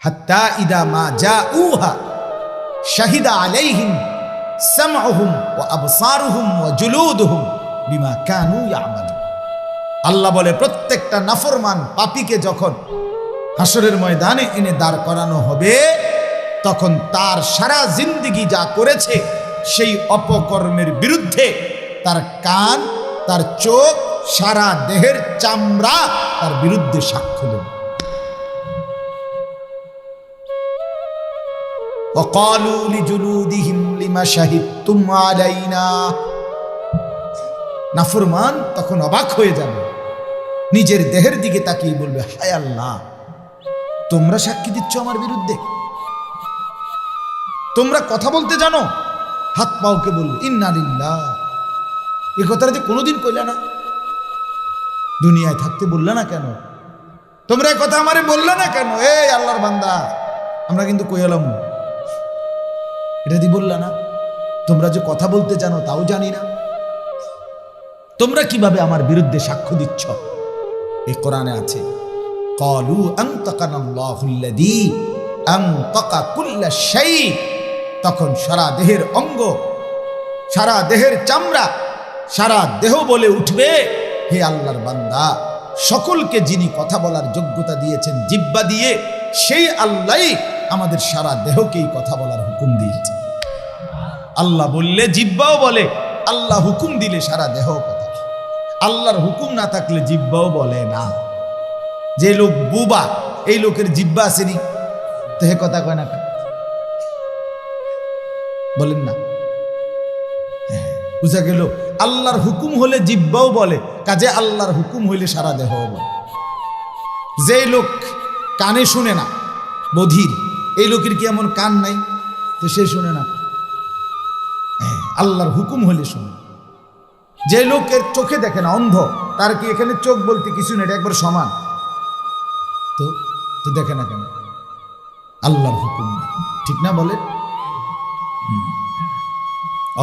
হাত্তা ইদা মা জাউহা শাহিদা আলাইহিম সামউহুম ওয়া আবসারুহুম ওয়া জুলুদুহুম বিমা কানু ইয়ামালুন। আল্লাহ বলে প্রত্যেকটা নাফরমান পাপীকে যখন হাসরের ময়দানে এনে দাঁড় করানো হবে, তখন তার সারা জিন্দেগি যা করেছে সেই অপকর্মের বিরুদ্ধে তার কান, তার চোখ, সারা দেহের চামড়া তার বিরুদ্ধে সাক্ষ্য দেবে। وقالوا لجلودهم لما شهدتم علينا। নাফরমান তখন অবাক হয়ে যাবে, নিজের দেহের দিকে তাকিয়ে বলবে, হায় আল্লাহ, তোমরা সাক্ষী দিচ্ছ আমার বিরুদ্ধে, তোমরা কথা বলতে জানো। হাত পাওকে বলবে ইন্না লিল্লাহ, এ কথাটা যে কোনোদিন কইলা না, দুনিয়ায় থাকতে বললা না কেন, তোমরা এ কথা আমারে বললা না কেন? এই আল্লাহর বান্দা, আমরা কিন্তু কইলাম, এটা দিয়ে বললা না, তোমরা যে কথা বলতে জানো তাও জানি না, তোমরা কিভাবে আমার বিরুদ্ধে সাক্ষ্য দিচ্ছ? এই কোরআনে আছে, ক্বালু আনতাকানাল্লাহুল্লাযী আনতাকা কুল্লা শাই। তখন সারা দেহের অঙ্গ, সারা দেহের চামড়া, সারা দেহ বলে উঠবে, হে আল্লাহর বান্দা, সকলকে যিনি কথা বলার যোগ্যতা দিয়েছেন জিহ্বা দিয়ে, সেই আল্লাহই আমাদের সারা দেহকেই কথা বলার হুকুম দিয়েছে। আল্লাহ বললে জিহ্বাও বলে, আল্লাহ হুকুম দিলে সারা দেহ কথা। আল্লাহর হুকুম না থাকলে জিহ্বাও বলে না। যে লোক বুবা, এই লোকের জিহ্বা আসেনি, তো হে কথা কয় না, বলেন না? বুঝা গেল, আল্লাহর হুকুম হলে জিহ্বাও বলে, কাজে আল্লাহর হুকুম হইলে সারা দেহ বলে। যে লোক কানে শুনে না, বধির, এই লোকের কি এমন কান নাই তো সে শুনে না? আল্লাহর হুকুম হলে শুনে। যে লোকের চোখে দেখে না, অন্ধ, তার কি এখানে চোখ বলতে কিছু নেই, একবার সমান, তো দেখে না কেন? আল্লাহর হুকুম, ঠিক না বলে?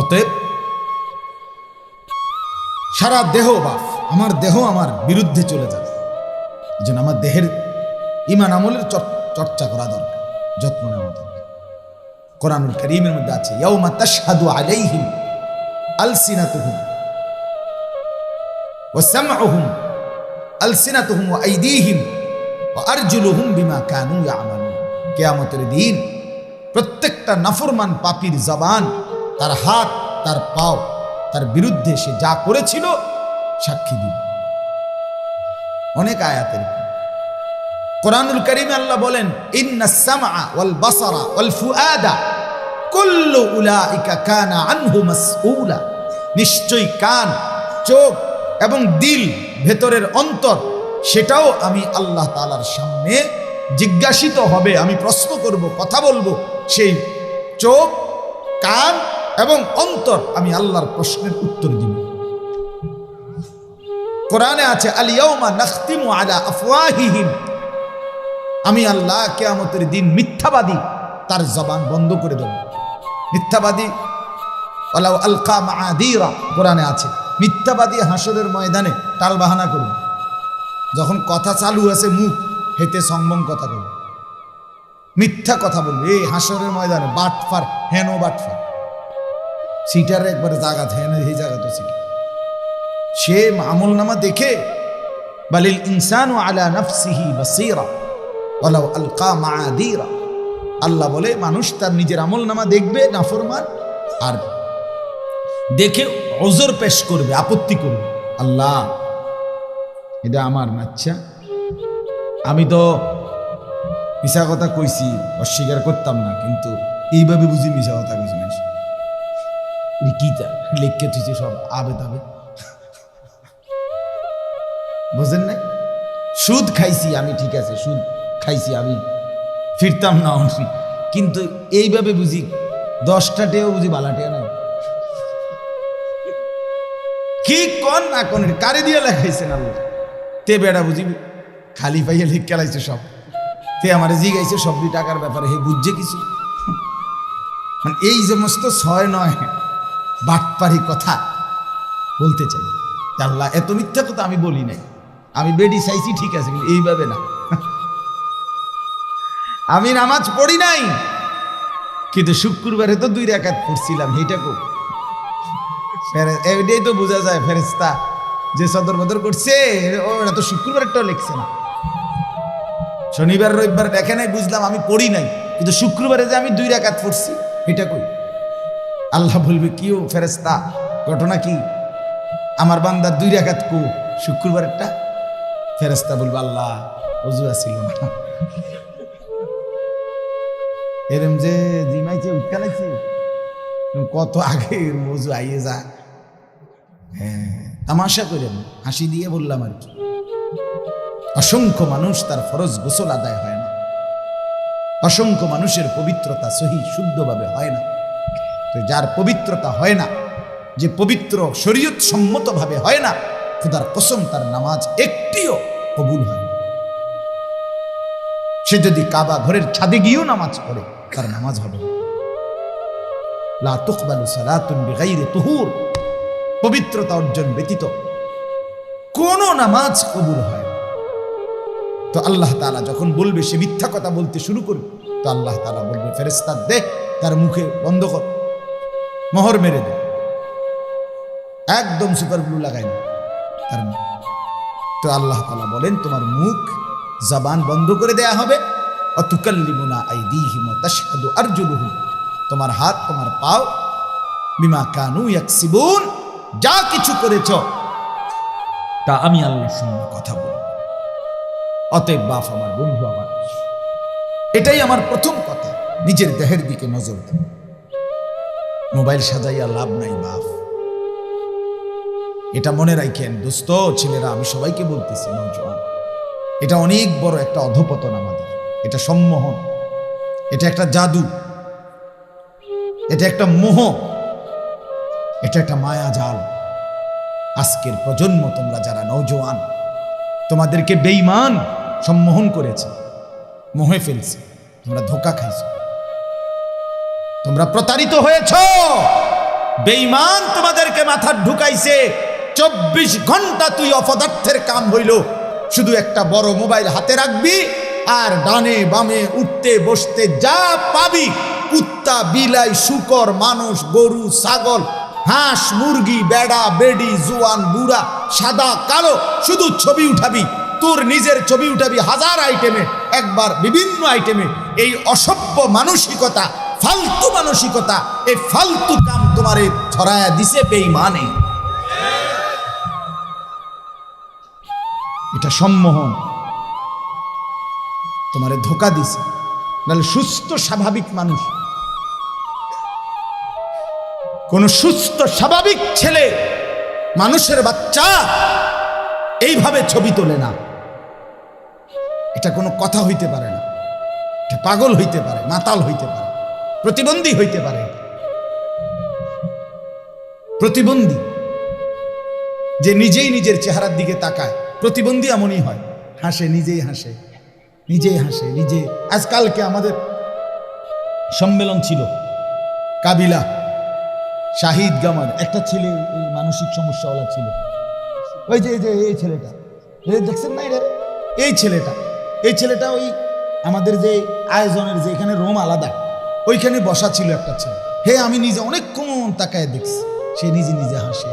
অতএব সারা দেহ বাপ, আমার দেহ আমার বিরুদ্ধে চলে যাবে, এই জন্য আমার দেহের ঈমান আমলের চর্চা করা দরকার, যত্ন নেওয়া দরকার। কোরআনুল কারীমের মধ্যে আছে, ইয়াউমা তাশহাদু আলাইহিম আলসিনাতুহুম ওয়া সামউহুম আলসিনাতুহুম ওয়া আইদীহিম ওয়া আরজুলুহুম বিমা কানু ইয়ামালুন। কিয়ামতের দিন প্রত্যেকটা নাফরমান পাপীর জবান, তার হাত, তার পাও, তার বিরুদ্ধে সে যা করেছিল সাক্ষী দিবে। অনেক আয়াতের কোরআনুল কারীমে আল্লাহ বলেন, ইন্নাস সামআ ওয়াল বাসারা ওয়াল ফুআদা কুল্লু উলাইকা কানা আনহু মাসউলা। নিশ্চয়ই কান, চোখ এবং দিল, ভেতরের অন্তর, সেটাও আমি আল্লাহ তাআলার সামনে জিজ্ঞাসিত হবে। আমি প্রশ্ন করব, কথা বলবো। সেই চোখ, কান এবং অন্তর আমি আল্লাহর প্রশ্নের উত্তর দিব। কোরআনে আছে, আল ইয়াউমা নাখতিমু আলা আফওয়াহিহিম। আমি আল্লাহ কিয়ামতের দিন মিথ্যাবাদী তার জবান বন্ধ করে দেব। মিথ্যাবাদী ওয়ালাউ আলকা মাআদিরা, কোরআনে আছে, মিথ্যাবাদী হাসরের ময়দানে টাল বাহানা করবে। যখন কথা চালু আছে, মুখ হেতে সংবং কথা বলবে, মিথ্যা কথা বলবে। এই হাসরের ময়দানে বাটফার, হেনো বাটফার, সিটার একবারে জায়গা হেন, এই জায়গা তো সিটা। সে আমল নামা দেখে, বালিল ইনসানু আলা নাফসিহি বাসীরা ওয়ালাউ আলকা মাআদিরা। আল্লাহ বলে, মানুষ তার নিজের আমল নামা দেখবে নাফরমান, আর দেখে ওজর পেশ করবে, আপত্তি করবে। আল্লাহ, এটা আমার না, আচ্ছা আমি তো মিশা কথা কইছি, অস্বীকার করতাম না, কিন্তু এইভাবে বুঝি মিশা কথা কইছি। মানুষ কিতা লেখকে তুইছে সব আবে তাবে, বুঝেন নাই? সুদ খাইছি আমি, ঠিক আছে, সুদ খাইছি আমি, ফিরতাম না, কিন্তু এইভাবে বুঝি 10টাতেও বুঝি বালাটিয়া নাই। কি কন না কন, কারে দিয়ে লেখাইছেন আল্লাহ? তে বেড়া বুঝি খালি পাইয়া লিখ খেলাইছে সব। তে আমার জিগাইছে সবটি টাকার ব্যাপারে, হে বুঝছে কিছু? মানে এই সমস্ত 6-9 বাটপারি কথা বলতে চাই। আল্লাহ, এত মিথ্যা কথা আমি বলি নাই, আমি বেডি চাইছি, ঠিক আছে, কিন্তু এইভাবে না। আমি নামাজ পড়ি নাই, কিন্তু শুক্রবারে তো 2 রাকাত পড়ছিলাম। এইটা কো এটাই তো বোঝা যায় ফেরেশতা যে সদর বদর করছে ওরা তো শুক্রবারটাও লিখছে না। শনিবার রবিবার দেখে নাই বুঝলাম, আমি পড়ি নাই, কিন্তু শুক্রবারে যে আমি 2 রাকাত পড়ছি এটা কই? আল্লাহ বলবে কি ও ফেরেশতা, ঘটনা কি? আমার বান্দার 2 রাকাত কো শুক্রবারেরটা? ফেরেশতা বলবে আল্লাহ ওযু আসিল না। এরম যে জিমাইছে উৎকালাইছে কত আগে ওযু আইয়ে যা। হ্যাঁ, তামাশা করে না, হাসি দিয়ে বললাম আর কি। অসংখ্য মানুষ তার ফরজ গোসল আদায় হয় না, অসংখ্য মানুষের পবিত্রতা সহি শুদ্ধভাবে হয় না। তো যার পবিত্রতা হয় না, যে পবিত্র শরীয়ত সম্মতভাবে হয় না, খোদার কসম তার নামাজ একটিও কবুল হয় না। সে যদি কাবা ঘরের ছাদে গিয়েও নামাজ পড়ে তার নামাজ হবে না। লা তুকবালু সালাতুন বিগাইরি তুহুর, পবিত্রতা অর্জন ব্যতীত কোন নামাজ কবুল হয় না। তো আল্লাহ তাআলা যখন বলবে সে মিথ্যা কথা বলতে শুরু করবে, তো আল্লাহ তাআলা বলবে ফেরেশতা দে তার মুখে বন্ধ কর, মোহর মেরে দে, একদম সুপার গ্লু লাগাই না তার মুখ। তো আল্লাহ তাআলা বলেন তোমার মুখ জবান বন্ধ করে দেয়া হবে। অতুকাল্লিমুনা আইদিহিম ওয়া তাশহাদু আরজুলুহুম, তোমার হাত তোমার পাও বিমা কানু ইয়াকসিবুন, যা কিছু করেছ তা আমি আল্লাহর সঙ্গে কথা বলব। অতএব বাপ আমার, বন্ধু আমার, এটাই আমার প্রথম কথা, নিজের দেহের দিকে নজর দেন। মোবাইল সাজাইয়া লাভ নাই বাপ, এটা মনে রাখেন দোস্ত ছেলেরা, আমি সবাইকে বলতেছি নওজোয়ান, এটা অনেক বড় একটা অধপতন আমাদের, এটা সম্মোহন, এটা একটা জাদু, এটা একটা মোহ, এটা একটা মায়া জাল। আজকের প্রজন্ম তোমরা যারা নওজোয়ান, তোমাদেরকে বেঈমান সম্মোহন করেছে, মোহে ফেলছে, তোমরা ধোঁকা খাইছ, তোমরা প্রতারিত হয়েছ। বেঈমান তোমাদেরকে মাথা ঢুকাইছে। 24 ঘন্টা তুই অপদার্থের কাম হইল, শুধু একটা বড় মোবাইল হাতে রাখবি আর ডানে বামে উঠতে বসতে যা পাবি, কুত্তা বিলাই শুকর মানুষ গরু ছাগল হাঁস মুরগি বেড়া বেডি জোয়ান বুড়া সাদা কালো, শুধু ছবি উঠাবি, তোর নিজের ছবি উঠাবি হাজার আইটেমে, একবার বিভিন্ন আইটেমে। এই অসভ্য মানসিকতা, ফালতু মানসিকতা, এই ফালতু কাম তোমারে ছড়ায়া দিছে বেঈমানে। এটা সম্মোহন, তোমারে ধোকা দিছে। নাহলে সুস্থ স্বাভাবিক মানুষ, কোন সুস্থ স্বাভাবিক ছেলে মানুষের বাচ্চা এইভাবে ছবি তোলে না। এটা কোনো কথা হইতে পারে না, এটা পাগল হইতে পারে, মাতাল হইতে পারে, প্রতিবন্ধী হইতে পারে। প্রতিবন্ধী যে নিজেই নিজের চেহারার দিকে তাকায়, প্রতিবন্ধী এমনই হয়, হাসে নিজেই হাসে, নিজেই হাসে নিজে। আজকালকে আমাদের সম্মেলন ছিল কাবিলা, শাহিদ গামার একটা ছেলে মানসিক সমস্যাওয়ালা ছিল, ওই যে এই ছেলেটা দেখছেন না, এই ছেলেটা ওই আমাদের যে আয়োজনের যে এখানে রুম আলাদা, ওইখানে বসা ছিল একটা ছেলে। হে আমি নিজে অনেকক্ষণ তাকায় দেখছি, সে নিজে নিজে হাসে,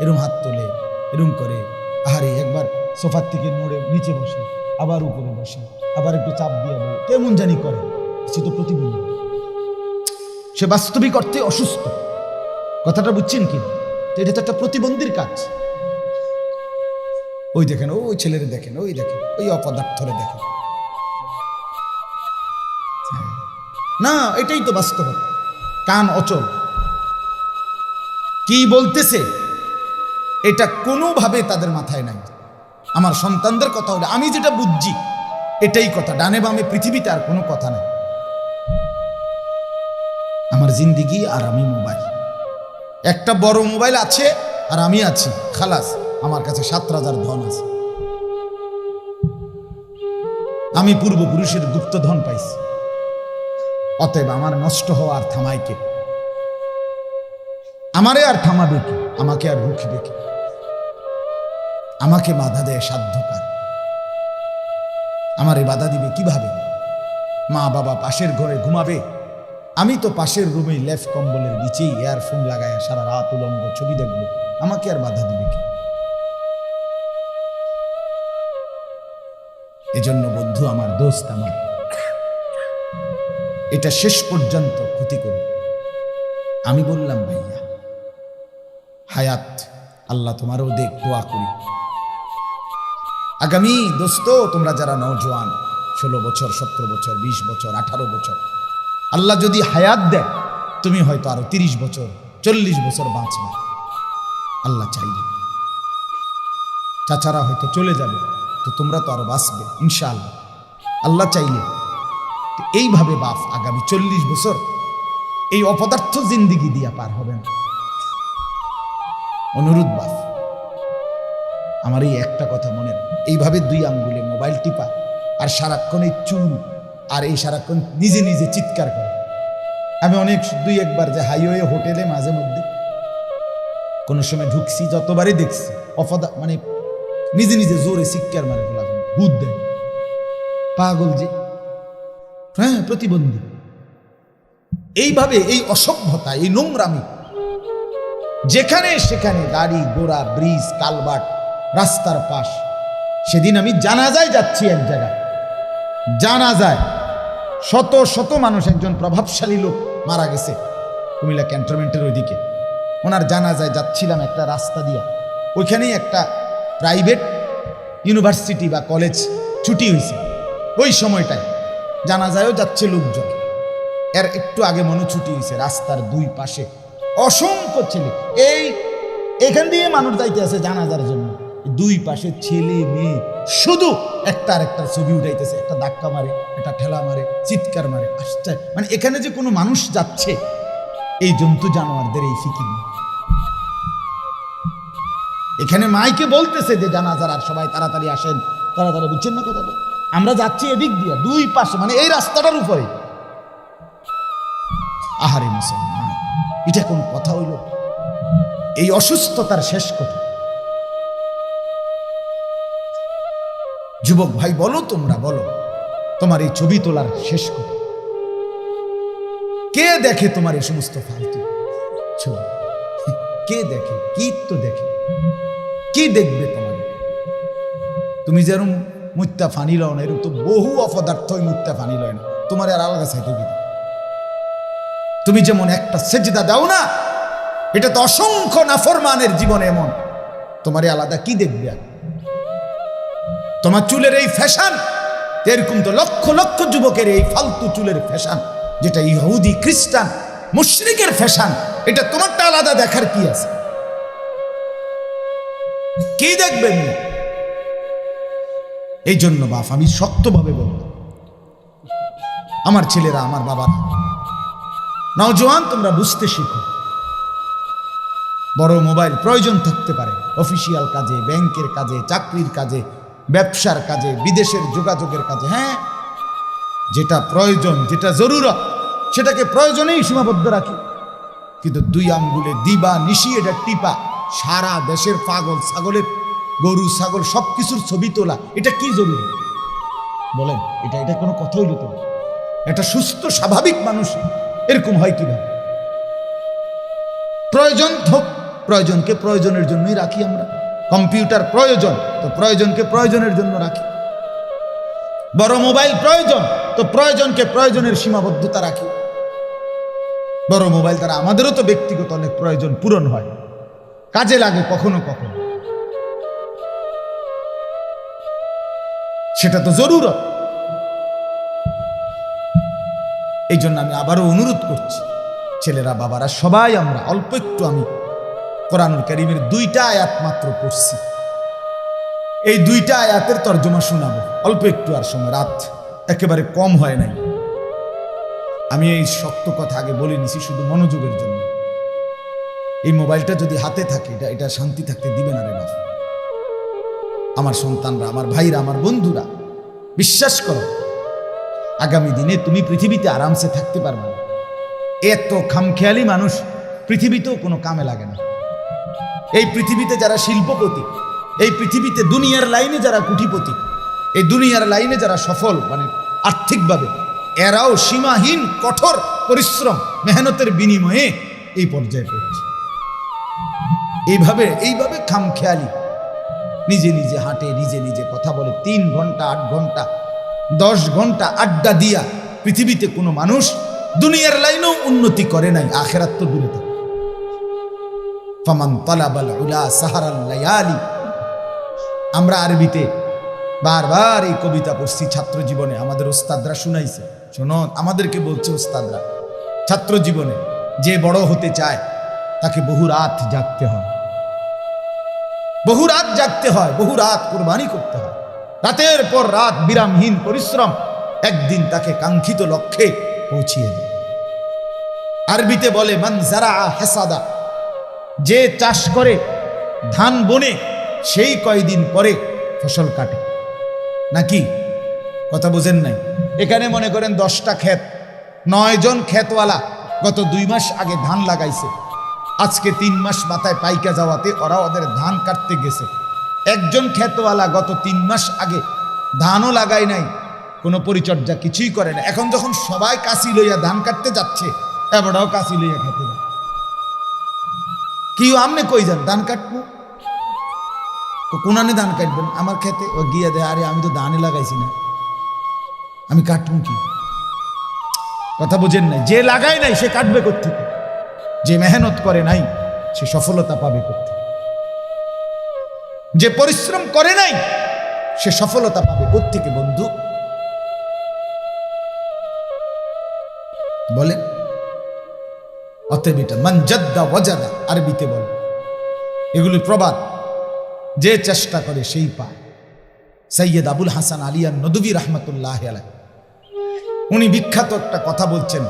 এরম হাত তোলে, এরম করে, আহারে একবার সোফার থেকে নড়ে নিচে বসে, আবার উপরে বসে, আবার একটু চাপ দিয়ে বলে, কেমন জানি করে। সে তো প্রতিবন্ধী, সে বাস্তবিক অর্থে অসুস্থ, কথাটা বুঝছেন কি? এটা তো একটা প্রতিবন্ধীর কাজ। ওই দেখেন, ওই ছেলেরে দেখেন, ওই দেখেন, ওই অপদার্থরে দেখেন। না, এটাই তো বাস্তবতা। কান অচল, কি বলতেছে এটা কোনোভাবে তাদের মাথায় নাই। আমার সন্তানদের কথা হলে আমি যেটা বুঝছি এটাই কথা, ডানে বামে পৃথিবীতে আর কোনো কথা নাই। আমার জিন্দিগি আর আমি মোবাইল, একটা বড় মোবাইল আছে আর আমি আছি, খালাস। আমার কাছে 7 রাজার ধন আছে, আমি পূর্বপুরুষের গুপ্ত ধন পাইছি। অতএব আমার নষ্ট হওয়া আর থামায় কে? আমারে আর থামাবে কি? আমাকে আর রুখবে কি? আমাকে বাধা দেয় সাধ্যকার, আমারে বাধা দিবে কিভাবে? মা বাবা পাশের ঘরে ঘুমাবে, আমি তো পাশের রুমেই লেফ কম্বলের নিচেই ইয়ারফোন লাগায় সারা রাত উলঙ্গ ছবি দেখবো, আমাকে আর বাধা দিবে কি? এজন্য বন্ধু আমার, দোস্ত আমার, এটা শেষ পর্যন্ত ক্ষতি করে। আমি বললাম ভাইয়া হায়াত আল্লাহ তোমারও দেখ, দোয়া করি আগামী দোস্ত, তোমরা যারা নওজোয়ান 16 বছর 17 বছর 20 বছর 18 বছর, আল্লাহ যদি হায়াত দেয় তুমি হয়তো আরো 30 বছর 40 বছর বাঁচবে, আল্লাহ চাইলে। চাচারা হয়তো চলে যাবে, তো তোমরা তো আরো বাঁচবে ইনশাআল্লাহ, আল্লাহ চাইলে। এইভাবে বাপ আগামী 40 বছর এই অপদার্থ জিন্দিগি দিয়া পার হবেন। অনুরোধ বাপ, আমার এই একটা কথা মনে, এইভাবে 2 আঙ্গুলে মোবাইল টিপা আর সারাক্ষণ এই চুল আর এই সারাক্ষণ নিজে নিজে চিৎকার করে। আমি অনেক 2-1 যে হাইওয়ে হোটেলে মাঝে মধ্যে কোনো সময় ঢুকছি, যতবারই দেখছি মানে নিজে নিজে জোরে চিৎকার মারে, বলা ভূত দেয়, পাগল যে, হ্যাঁ প্রতিবন্ধী। এইভাবে এই অসভ্যতা, এই নোংরামি, যেখানে সেখানে গাড়ি ঘোড়া, ব্রিজ, কালভার্ট, রাস্তার পাশ। সেদিন আমি জানাজায় যাচ্ছি, এক জায়গায় জানাজায় শত শত মানুষ, একজন প্রভাবশালী লোক মারা গেছে কুমিল্লা ক্যান্টনমেন্টের ওইদিকে, ওনার জানাজায় যাচ্ছিলাম একটা রাস্তা দিয়া। ওইখানেই একটা প্রাইভেট ইউনিভার্সিটি বা কলেজ ছুটি হয়েছে, ওই সময়টায় জানাজায়ও যাচ্ছে লোকজন। এর একটু আগে মনে ছুটি হয়েছে, রাস্তার 2 পাশে অসংখ্য ছেলে, এখান দিয়ে মানুষ যাইতে আছে জানাজার জন্য, 2 পাশে ছেলে মেয়ে শুধু একটা আরেকটার ছবি উঠাইতেছে, একটা ধাক্কা মারে, একটা ঠেলা মারে, চিৎকার মারে, আসছে। মানে এখানে যে কোনো মানুষ যাচ্ছে, এই জন্তু জানোয়ারদের এই ফিকির নেই। এখানে মাইকে বলতেছে যে জানাজার আর সবাই তাড়াতাড়ি আসেন, তাড়াতাড়ি, বুঝছেন না কথাটা? আমরা যাচ্ছি এদিক দিয়ে 2 পাশে, মানে এই রাস্তাটার উপরে। আহারে মুসলমান, এটা কোন কথা হইল? এই অসুস্থতার শেষ কথা। যুবক ভাই বলো, তোমরা বলো, তোমার এই ছবি তোলার শেষ কথা কে দেখে? তোমার এই সমস্ত ফালতু ছবি কে দেখে? কি তো দেখে, কি দেখবে তোমার? তুমি যেরকম মুত্তা ফানি লও না, এরকম তো বহু অপদার্থ মুত্তা ফানি লয় না, তোমার আর আলাদা চাইতে দিবে। তুমি যেমন একটা সেজদা দাও না, এটা তো অসংখ্য নাফরমানের জীবনে এমন, তোমার আলাদা কি দেখবে? তোমার চুলের এই ফ্যাশন, এরকম তো লক্ষ লক্ষ যুবকের এই ফালতু চুলের ফ্যাশন, যেটা ইহুদি খ্রিস্টান মুশরিকের ফ্যাশন, এটা তোমারটা আলাদা দেখার কি আছে? কি দেখবেন? এই জন্য বাপ আমি শক্তভাবে বলব, আমার ছেলেরা, আমার বাবারা, নওজোয়ান, তোমরা বুঝতে শিখো। বড় মোবাইল প্রয়োজন থাকতে পারে, অফিসিয়াল কাজে, ব্যাংকের কাজে, চাকরির কাজে, ব্যবসার কাজে, বিদেশের যোগাযোগের কাজে, হ্যাঁ, যেটা প্রয়োজন, যেটা জরুরত, সেটাকে প্রয়োজনেই সীমাবদ্ধ রাখি। কিন্তু 2 আঙ্গুলে দিবা নিশি এটা টিপা সারা দেশের পাগল ছাগলের, গরু ছাগল সবকিছুর ছবি তোলা, এটা কি জরুরি বলেন? এটা কোনো কথা হইল তো? একটা সুস্থ স্বাভাবিক মানুষ এরকম হয় কিভাবে? প্রয়োজন হোক, প্রয়োজনকে প্রয়োজনের জন্যই রাখি আমরা। কম্পিউটার প্রয়োজন, তো প্রয়োজনকে প্রয়োজনের জন্য রাখি। বড় মোবাইল প্রয়োজন, তো প্রয়োজনকে প্রয়োজনের সীমাবদ্ধতা রাখি। বড় মোবাইল দ্বারা আমাদেরও তো ব্যক্তিগত অনেক প্রয়োজন পূরণ হয়, কাজে লাগে কখনো কখনো, সেটা তো জরুরত। এই জন্য আমি আবারও অনুরোধ করছি, ছেলেরা, বাবারা, সবাই আমরা অল্প একটু, আমি কোরআনুল কারীমের 2টা আয়াত মাত্র পড়ছি, এই 2টা আয়াতের তর্জমা শোনাবো অল্প একটু, আর সময় রাত একেবারে কম হয় নাই। আমি এই শক্ত কথা আগে বলে নিছি শুধু মনোযোগের জন্য। এই মোবাইলটা যদি হাতে থাকে, এটা শান্তি থাকতে দিবে না রে বাপ। আমার সন্তানরা, আমার ভাইরা, আমার বন্ধুরা, বিশ্বাস করো, আগামী দিনে তুমি পৃথিবীতে আরামসে থাকতে পারবে না। এত খামখেয়ালি মানুষ পৃথিবীতেও কোনো কামে লাগে না। এই পৃথিবীতে যারা শিল্পপতি, এই পৃথিবীতে দুনিয়ার লাইনে যারা কোটিপতি, এই দুনিয়ার লাইনে যারা সফল, মানে আর্থিকভাবে, এরাও সীমাহীন কঠোর পরিশ্রম মেহনতের বিনিময়ে এই পর্যায়ে পৌঁছে। এইভাবে খামখেয়ালি নিজে নিজে হাঁটে, নিজে নিজে কথা বলে, 3 ঘন্টা 8 ঘন্টা 10 ঘন্টা আড্ডা দিয়া পৃথিবীতে কোনো মানুষ দুনিয়ার লাইনেও উন্নতি করে নাই, আখেরাত তো দূরে থাকে। ফামান তালাবাল উলা সাহারাল লায়ালি। আমরা আরবিতে বারবার এই কবিতা পড়ছি ছাত্র জীবনে, আমাদের ওস্তাদরা শুনাইছে। শোনো, আমাদেরকে বলছে ওস্তাদরা, ছাত্র জীবনে যে বড় হতে চায় তাকে বহু রাত জাগতে হয়, বহু রাত জাগতে হয়, বহু রাত কুরবানি করতে হয়, রাতের পর রাত বিরামহীন পরিশ্রম একদিন তাকে কাঙ্ক্ষিত লক্ষ্যে পৌঁছিয়ে দেয়। আরবিতে বলে মান জারা হাসাদা, যে চাষ করে ধান বনে সেই কয়দিন পরে ফসল কাটে। নাকি কথা বোঝেন নাই? এখানে মনে করেন 10টা ক্ষেত, 9 জন ক্ষেতওয়ালা গত 2 মাস আগে ধান লাগাইছে, আজকে 3 মাস মাথায় পাইকা যাওয়াতে ওরা ওদের ধান কাটতে গেছে। একজন ক্ষেতওয়ালা গত 3 মাস আগে ধানও লাগায় নাই, কোনো পরিচর্যা কিছুই করে না। এখন যখন সবাই কাশি লইয়া ধান কাটতে যাচ্ছে, এবারও কাশি লইয়া খেতে যাচ্ছে। কি আমনে কই যান ধান কাটবো? কোনানে ধান কাটবেন? আমার খেতে ও গিয়ে দেয়, আরে আমি তো ধানে লাগাইছি না, আমি কাটবো কি? কথা বোঝেন নাই? যে লাগায় নাই সে কাটবে কোত্থেকে? যে মেহনত করে নাই সে সফলতা পাবে কোত্থেকে? যে পরিশ্রম করে নাই সে সফলতা পাবে কোত্থেকে বন্ধু? বলে অতএব এটা মান জাদ্দা ওয়াজাদা আরবিতে বলে, এগুলি প্রবাদ। যে চেষ্টা করে সেই পায়। সৈয়দ আবুল হাসান আলী আন-নদভী রাহমাতুল্লাহ আলাইহি উনি বিখ্যাত একটা কথা বলছেন,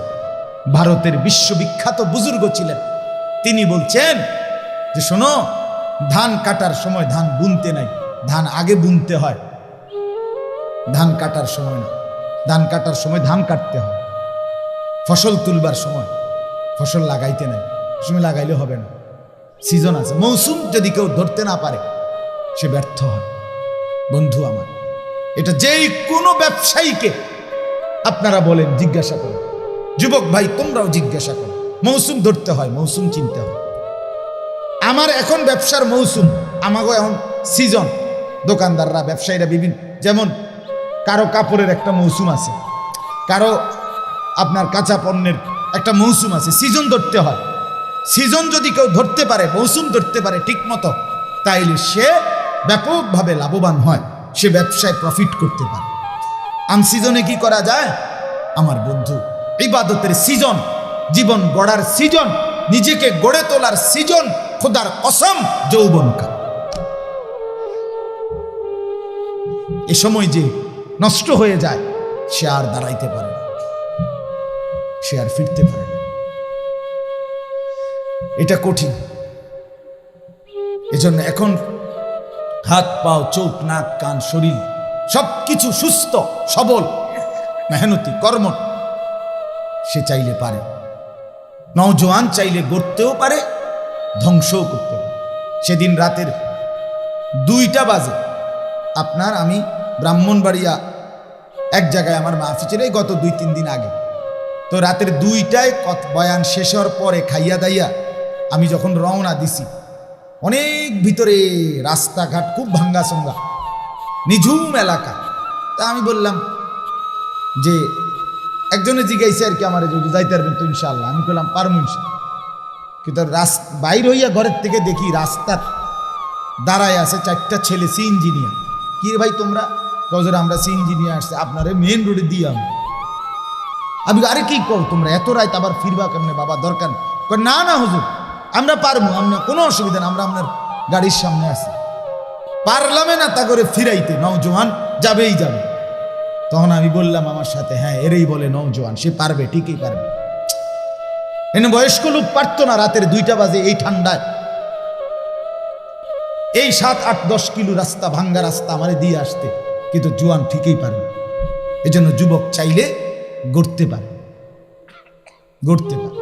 ভারতের বিশ্ববিখ্যাত বুজুর্গ ছিলেন। তিনি বলছেন যে শোনো, ধান কাটার সময় ধান বুনতে নাই, ধান আগে বুনতে হয়। ধান কাটার সময় না, ধান কাটার সময় ধান কাটতে হয়। ফসল তুলবার সময় ফসল লাগাইতে নাই, সময় লাগাইলে হবে না, সিজন আছে। মৌসুম যদি কেউ ধরতে না পারে সে ব্যর্থ হয়। বন্ধু আমার, এটা যেই কোনো ব্যবসায়ীকে আপনারা বলেন, জিজ্ঞাসা করেন, যুবক ভাই তোমরাও জিজ্ঞাসা করো, মৌসুম ধরতে হয়, মৌসুম চিনতে হয়। আমার এখন ব্যবসার মৌসুম, আমাকেও এখন সিজন। দোকানদাররা, ব্যবসায়ীরা বিভিন্ন, যেমন কারো কাপড়ের একটা মৌসুম আছে, কারো আপনার কাঁচা পণ্যের একটা মৌসুম আছে, সিজন ধরতে হয়। সিজন যদি কেউ ধরতে পারে, মৌসুম ধরতে পারে ঠিক মতো, তাইলে সে ব্যাপকভাবে লাভবান হয়, সে ব্যবসায় প্রফিট করতে পারে। আনসিজনে কি করা যায়? আমার বন্ধু, ইবাদতের সিজন, জীবন গড়ার সিজন, নিজেকে গড়ে তোলার সিজন, খোদার কসম যৌবনকাল। এ সময় যে নষ্ট হয়ে যায় সে আর দাঁড়াইতে পারে না, সে আর ফিরতে পারে না। এটা কঠিন। এজন্য এখন হাত পাও, চোখ, নাক, কান, শরীর সবকিছু সুস্থ সবল, মেহনতি কর্ম সে চাইলে পারে। নওজোয়ান চাইলে গড়তেও পারে, ধ্বংসও করতে পারে। সেদিন রাতের 2টা বাজে আপনার, আমি ব্রাহ্মণবাড়িয়া এক জায়গায় আমার মাহফিল ছিল গত 2-3 দিন আগে। তো রাতের 2টায় বয়ান শেষ হওয়ার পরে খাইয়া দাইয়া আমি যখন রওনা দিছি, অনেক ভিতরে রাস্তাঘাট খুব ভাঙ্গা সঙ্গা, নিঝুম এলাকা। তা আমি বললাম যে, একজনে জিজ্ঞাসা আর কি আমার, যাইতে পারবেন তো ইনশাআল্লাহ? আমি বললাম পারবো ইনশাআল্লাহ। কিন্তু বাইর হইয়া ঘরের থেকে দেখি রাস্তার দাঁড়ায় আছে 4টা ছেলে, সি ইঞ্জিনিয়ার। কি রে ভাই তোমরা? কজরে আমরা সি ইঞ্জিনিয়ার আসছে, আপনারে মেন রোডে দিয়ে আমি আরে কি কর তোমরা এত রাত আবার ফিরবা কেমনে বাবা? দরকার না। না হুজুর, আমরা পারবো, আমরা কোনো অসুবিধা না, আমরা আপনার গাড়ির সামনে আছি। পারলামে না তা করে ফিরাইতে, নওজোয়ান যাবেই যাবে। তখন আমি বললাম আমার সাথে, হ্যাঁ এরই বলে নওজোয়ান, সে পারবে, ঠিকই পারবে। এনে বয়স্ক লোক পারতো না রাতের 2টা বাজে এই ঠান্ডায় এই 7-8-10 কিলো রাস্তা, ভাঙ্গা রাস্তা আমারে দিয়ে আসতে, কিন্তু জোয়ান ঠিকই পারবে। এজন্য যুবক চাইলে গড়তে পারে, গড়তে পারে।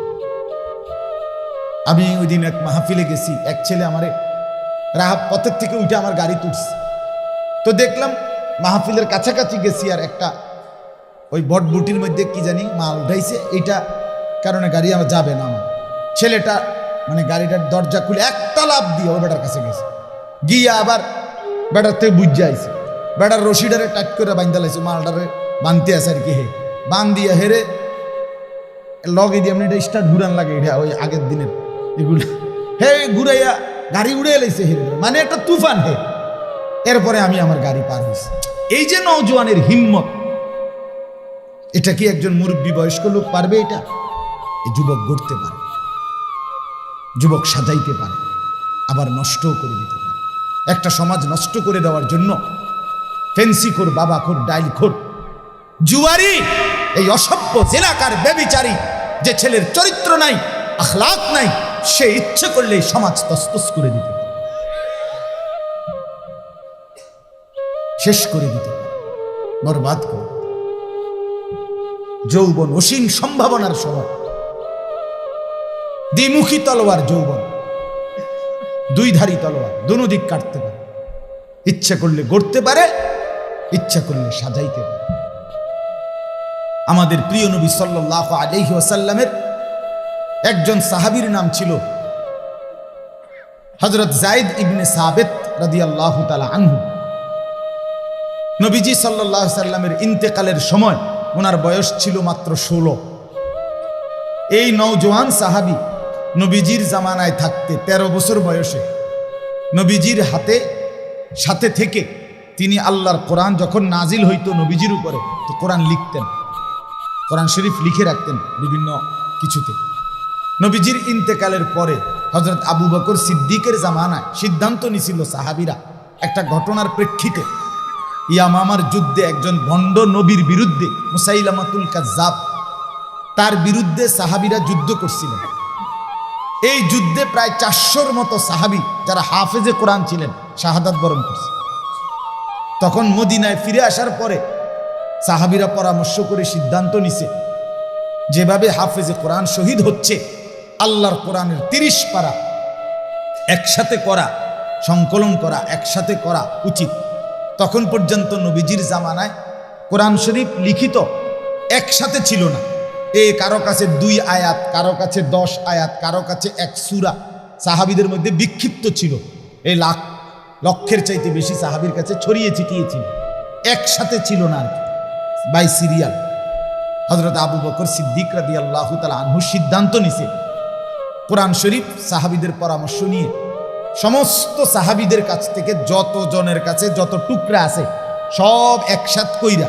আমি ওই দিন এক মাহফিলে গেছি, এক ছেলে আমারে রাহাব পথের থেকে উঠে আমার গাড়ি তুলছে। তো দেখলাম মাহফিলের কাছাকাছি গেছি, আর একটা ওই বটবুটির মধ্যে কি জানি মাল উঠাইছে, এইটা কারণে গাড়ি আমার যাবে না। আমার ছেলেটা মানে গাড়িটার দরজা খুলে একটা লাফ দিয়ে ওই বেটার কাছে গেছে, গিয়ে আবার বেটার থেকে বুঝে আইছে, বেটার রশিডারে টাইট করে বান্ধা লাইছে, মালটারে বানতে আছে আর কি। হে বান দিয়ে হেরে লগে দিয়ে এমনি এটা স্টার্ট ঘুরান লাগে, এটা ওই আগের দিনের এগুলো হে ঘুরাইয়া গাড়ি উড়ে লাইছে হেরে, মানে একটা তুফান। হে এরপরে আমি আমার গাড়ি পার হয়েছি। এই যে নওজোয়ানের হিম্মত, এটা কি একজন মুরব্বী বয়স্ক লোক পারবে? এটা এই যুবক গড়তে পারে, যুবক সাজাইতে পারে, আবার নষ্টও করে দিতে পারে। একটা সমাজ নষ্ট করে দেওয়ার জন্য ফেন্সিখোর, বাবাখোর, ডাইলখোর, জুয়ারি, এই অসভ্য জেনাকার ব্যভিচারী, যে ছেলের চরিত্র নাই, আখলাক নাই, সে ইচ্ছে করলে সমাজ তসতস করে দিতে পারে, শেষ করে দিতে পারে, বরবাদ করে। যৌবন অসীম সম্ভাবনার সময়, দ্বিমুখী তলোয়ার যৌবন, দুই ধারী তলোয়ার, দোনো দিক কাটতে পারে। ইচ্ছা করলে গড়তে পারে, ইচ্ছা করলে সাজাইতে পারে। আমাদের প্রিয় নবী সাল্লাল্লাহু আলাইহি ওয়াসাল্লামের একজন সাহাবীর নাম ছিল হযরত যায়েদ ইবনে সাবিত রাদিয়াল্লাহু তাআলা আনহু। নবীজি সাল্লাল্লাহু আলাইহি ওয়াসাল্লামের ইন্তেকালের সময় ওনার বয়স ছিল মাত্র 16। এই নওজোয়ান সাহাবী নবীজির জামানায় থাকতে 13 বছর বয়সে নবীজির সাথে থেকে তিনি আল্লাহর কোরআন যখন নাজিল হইতো নবীজির উপরে, তো কোরআন লিখতেন, কোরআন শরীফ লিখে রাখতেন বিভিন্ন কিছুতে। নবীজির ইন্তেকালের পরে হযরত আবু বকর সিদ্দিকের জামানায় সিদ্ধান্ত নিছিল সাহাবীরা একটা ঘটনার প্রেক্ষিতে, ইয়ামামার যুদ্ধে একজন ভণ্ড নবীর বিরুদ্ধে, মুসাইলামাতুল কাজ্জাব, তার বিরুদ্ধে সাহাবীরা যুদ্ধ করছিলেন। এই যুদ্ধে প্রায় 400-র মতো সাহাবী যারা হাফেজে কোরআন ছিলেন শাহাদাত বরণ করছে। তখন মদিনায় ফিরে আসার পরে সাহাবীরা পরামর্শ করে সিদ্ধান্ত নিছে, যেভাবে হাফেজে কোরআন শহীদ হচ্ছে, আল্লাহর কোরআনের 30 পারা একসাথে করা, সংকলন করা, একসাথে করা উচিত। তখন পর্যন্ত নবীজির জামানায় কোরআন শরীফ লিখিত একসাথে ছিল না। কারো কাছে 2 আয়াত, কারো কাছে 10 আয়াত, কারো কাছে 1 সূরা, সাহাবীদের মধ্যে বিক্ষিপ্ত ছিল। এই লক্ষের চাইতে বেশি সাহাবীর কাছে ছড়িয়ে ছিটিয়ে ছিল, একসাথে ছিল না, বাই সিরিয়াল। হযরত আবু বকর সিদ্দিক রাদিয়াল্লাহু তাআলা আনহু সিদ্ধান্ত নিছে কোরআন শরীফ সাহাবীদের পরামর্শ নিয়ে সমস্ত সাহাবীদের কাছ থেকে যত জনের কাছে যত টুকরা আছে সব একসাথ কইরা,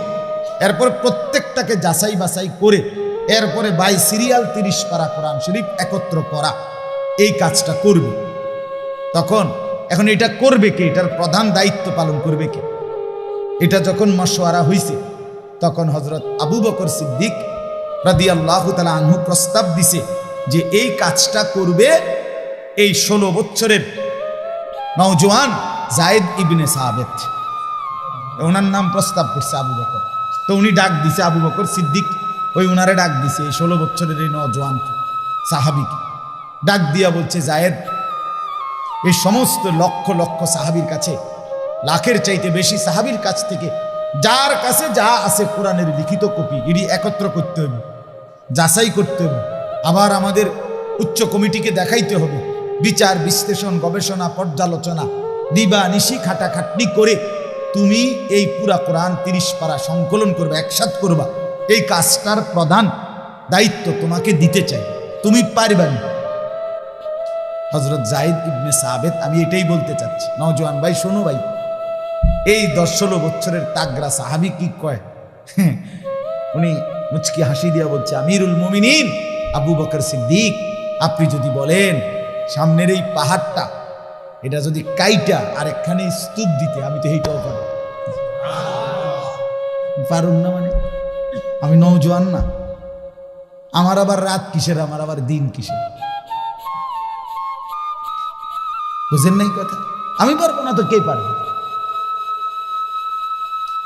এরপর প্রত্যেকটাকে যাচাই বাছাই করে, এরপরে বাই সিরিয়াল 30 পারা কোরআন শরীফ একত্র করা, এই কাজটা করবে। এখন এটা করবে কে? এটার প্রধান দায়িত্ব পালন করবে কে? এটা যখন মাশওয়ারা হইছে, তখন হযরত আবু বকর সিদ্দিক রাদিয়াল্লাহু তাআলা আনহু প্রস্তাব দিছে যে এই কাজটা করবে এই 16 বছরের নওজোয়ান যায়েদ ইবনে সাবিত। ওনার নাম প্রস্তাব করছে আবু বকর। তো উনি ডাক দিছে, আবু বকর সিদ্দিক ওই উনারে ডাক দিছে, এই 16 বছরের এই নওজোয়ান সাহাবীকে ডাক দিয়া বলছে, যায়েদ, এই সমস্ত লক্ষ লক্ষ সাহাবীর কাছে, লাখের চাইতে বেশি সাহাবীর কাছ থেকে যার কাছে যা আছে কোরআনের লিখিত কপি, এটি একত্র করতে হবে, যাচাই করতে হবে, আবার আমাদের উচ্চ কমিটিকে দেখাইতে হবে, বিচার বিশ্লেষণ গবেষণা পর্যালোচনা দিবা নিশি খাটাখাটনি করে তুমি এই পুরা কোরআন 30 পারা সংকলন করবে, একসাথ করবা। এই কাজটার প্রধান দায়িত্ব তোমাকে দিতে চাই, তুমি পারবে না। হযরত যায়েদ ইবনে সাবিত, আমি এটাই বলতে চাচ্ছি, নওজোয়ান ভাই শোনো ভাই, এই 10-16 বছরের তাগরা সাহাবী কি কয়, উনি মুচকি হাসি দিয়া বলছে, আমিরুল মুমিনিন আবু বকর সিদ্দিক, আপনি যদি বলেন সামনের এই পাহাড়টা এটা যদি কাইটা আর একখানে স্তূপ দিতে, আমি তো এইটাও পারব। পারুন না মানে আমি নওজোয়ান না, আমার আবার রাত কিসের, আমার আবার দিন কিসের, বুঝেন নাই কথা? আমি পারবো না তো কে পারবে?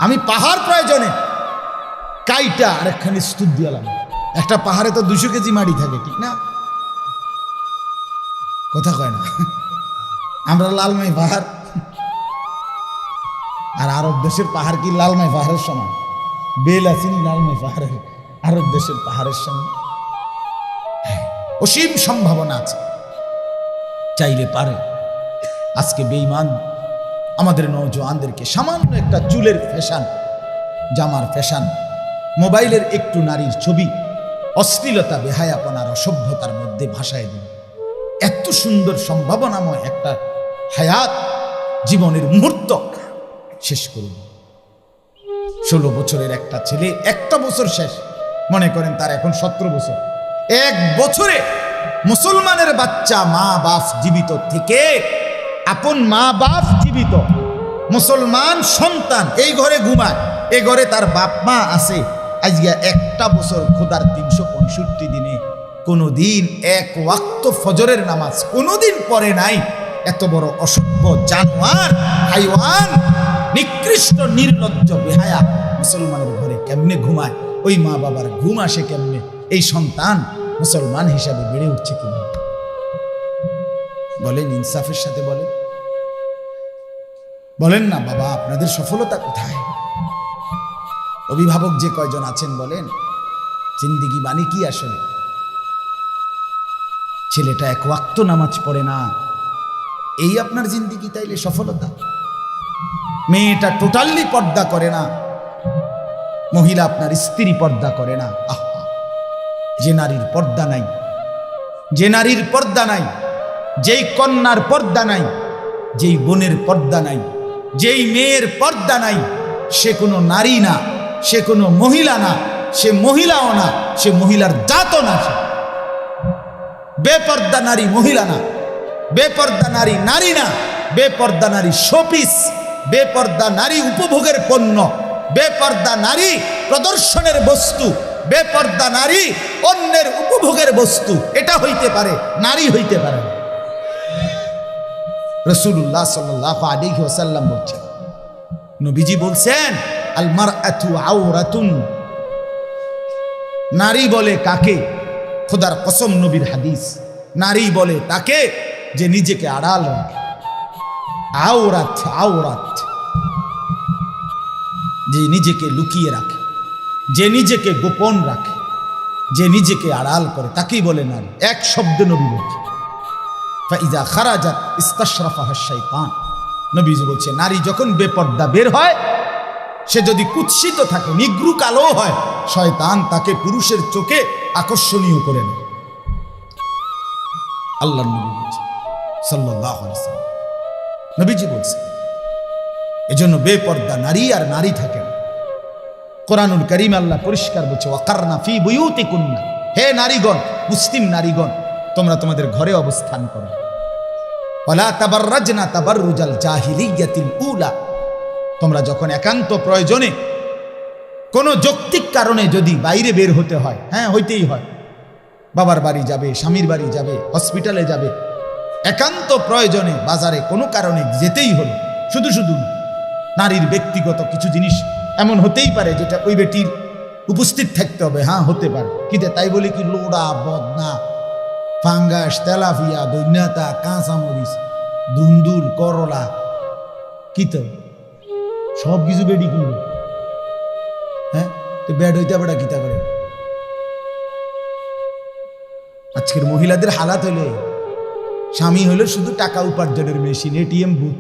আমি পাহাড় প্রয়োজনে কাইটা আর একখানে স্তূপ দিয়ালাম। একটা পাহাড়ে তো 200 কেজি মাটি থাকে, ঠিক না? কথা কয় না? আমরা লালমাই পাহাড়, আর আরব দেশের পাহাড় কি লালমাই পাহাড়ের সমান? বেল আসিনি লালমে পাহাড়ের আরব দেশের পাহাড়ের সামনে। অসীম সম্ভাবনা আছে, চাইলে পারে। আজকে বেঈমান আমাদের নওজওয়ানদেরকে সামান্য একটা চুলের ফ্যাশন, জামার ফ্যাশন, মোবাইলের একটু নারীর ছবি, অশ্লীলতা, বেহায়াপনার, অসভ্যতার মধ্যে ভাসায় দিন। এত সুন্দর সম্ভাবনাময় একটা হায়াত, জীবনের মুহূর্ত শেষ করুন। 16 বছরের একটা ছেলে, একটা বছর শেষ, মনে করেন তার এখন 17 বছর। 1 বছরে মুসলমানের বাচ্চা, মা বাপ জীবিত থেকে, আপন মা বাপ জীবিত, মুসলমান সন্তান এই ঘরে ঘুমায়, এ ঘরে তার বাপ মা আছে। আজকে একটা বছর খোদার 365 দিনে কোনোদিন 1 ওয়াক্ত ফজরের নামাজ কোনোদিন পড়ে নাই। এত বড় অসভ্য, জানোয়ার, হাইওয়ান, নিকৃষ্ট, নির্লজ্জ, বেহায়া মুসলমানের ঘরে কেমনে ঘুমায়? ওই মা বাবার ঘুম আসে কেমনে? এই সন্তান মুসলমান হিসাবে বেড়ে উঠছে কিনা বলেন? ইনসাফের সাথে বলেন, বলেন না বাবা, আপনাদের সফলতা কোথায়? অভিভাবক যে কয়জন আছেন বলেন, জিন্দিগি মানে কি আসলে? ছেলেটা 1 ওয়াক্ত নামাজ পড়ে না, এই আপনার জিন্দিগি তাইলে সফলতা? মেয়েটা টোটালি পর্দা করে না, মহিলা আপনার স্ত্রী পর্দা করে না। আহা, যে নারীর পর্দা নাই, যে নারীর পর্দা নাই, যেই কন্যার পর্দা নাই, যেই বোনের পর্দা নাই, যেই মেয়ের পর্দা নাই, সে কোনো নারী না, সে কোনো মহিলা না, সে মহিলাও না, সে মহিলার জাতও না। বেপর্দা নারী মহিলা না, বেপর্দা নারী নারী না, বেপর্দা নারী শোপিস, বেপর্দা নারী উপভোগের পণ্য, বেপর্দা নারী প্রদর্শনের বস্তু, বেপর্দা নারী অন্যের উপভোগের বস্তু। এটা হইতে পারে, নারী হইতে পারে। রাসূলুল্লাহ সাল্লাল্লাহু আলাইহি ওয়াসাল্লাম বলছেন, নবীজি বলছেন, আল মারআতু আওরাতুন, নারী বলে কাকে? খোদার কসম, নবীর হাদিস, নারী বলে তাকে যে নিজেকে আড়াল রাখে। আওরাত, আওরাত, যে নিজেকে লুকিয়ে রাখে, যে নিজেকে গোপন রাখে, যে নিজেকে আড়াল করে, তাকেই বলে নারী। এক শব্দে নবী বলছে, ফাইজা খারাজাত ইস্তাশরাফাহা শাইতান। নবীজি বলছে, নারী যখন বেপর্দা বের হয়, সে যদি কুৎসিত থাকে, নিগ্রু কালো হয়, শয়তান তাকে পুরুষের চোখে আকর্ষণীয় করে নেয়। আল্লাহর নবী বলছে সাল্লাল্লাহু আলাইহি ওয়াসাল্লাম, নবীজি বলছে, এজন্য বেপর্দা নারী আর নারী থাকে না। কোরআনুল কারীম আল্লাহ পরিষ্কার বলছে, ওয়াকারনা ফি বুয়ুতিকুন্না, হে নারীগণ, মুসলিম নারীগণ, তোমরা তোমাদের ঘরে অবস্থান করো। ওয়ালা তাবাররাজনা তাবাররুজাল জাহিলিয়াতিল উলা, তোমরা যখন একান্ত প্রয়োজনে কোনো যৌক্তিক কারণে যদি বাইরে বের হতে হয়, হ্যাঁ হইতেই হয়, বাবার বাড়ি যাবে, স্বামীর বাড়ি যাবে, হসপিটালে যাবে, একান্ত প্রয়োজনে বাজারে কোনো কারণে যেতেই হলো, শুধু শুধু নারীর ব্যক্তিগত কিছু জিনিস এমন হতেই পারে যেটা ওই বেটির উপস্থিত থাকতে হবে, হ্যাঁ হতে পারে, কিন্তু তাই বলে কি লোড়া, বদনা, ফাঙ্গাস, তেলাপিয়া, দৈন্যতা, কাঁচামরিচ, দুন্দুল, করলা, কি তো সব কিছু বেডি কিনবে? হ্যাঁ, তো ব্যাড হইতে আবার কিতা করে? আজকের মহিলাদের হালাত হলে, স্বামী হলো শুধু টাকা উপার্জনের মেশিন, এটিএম বুথ।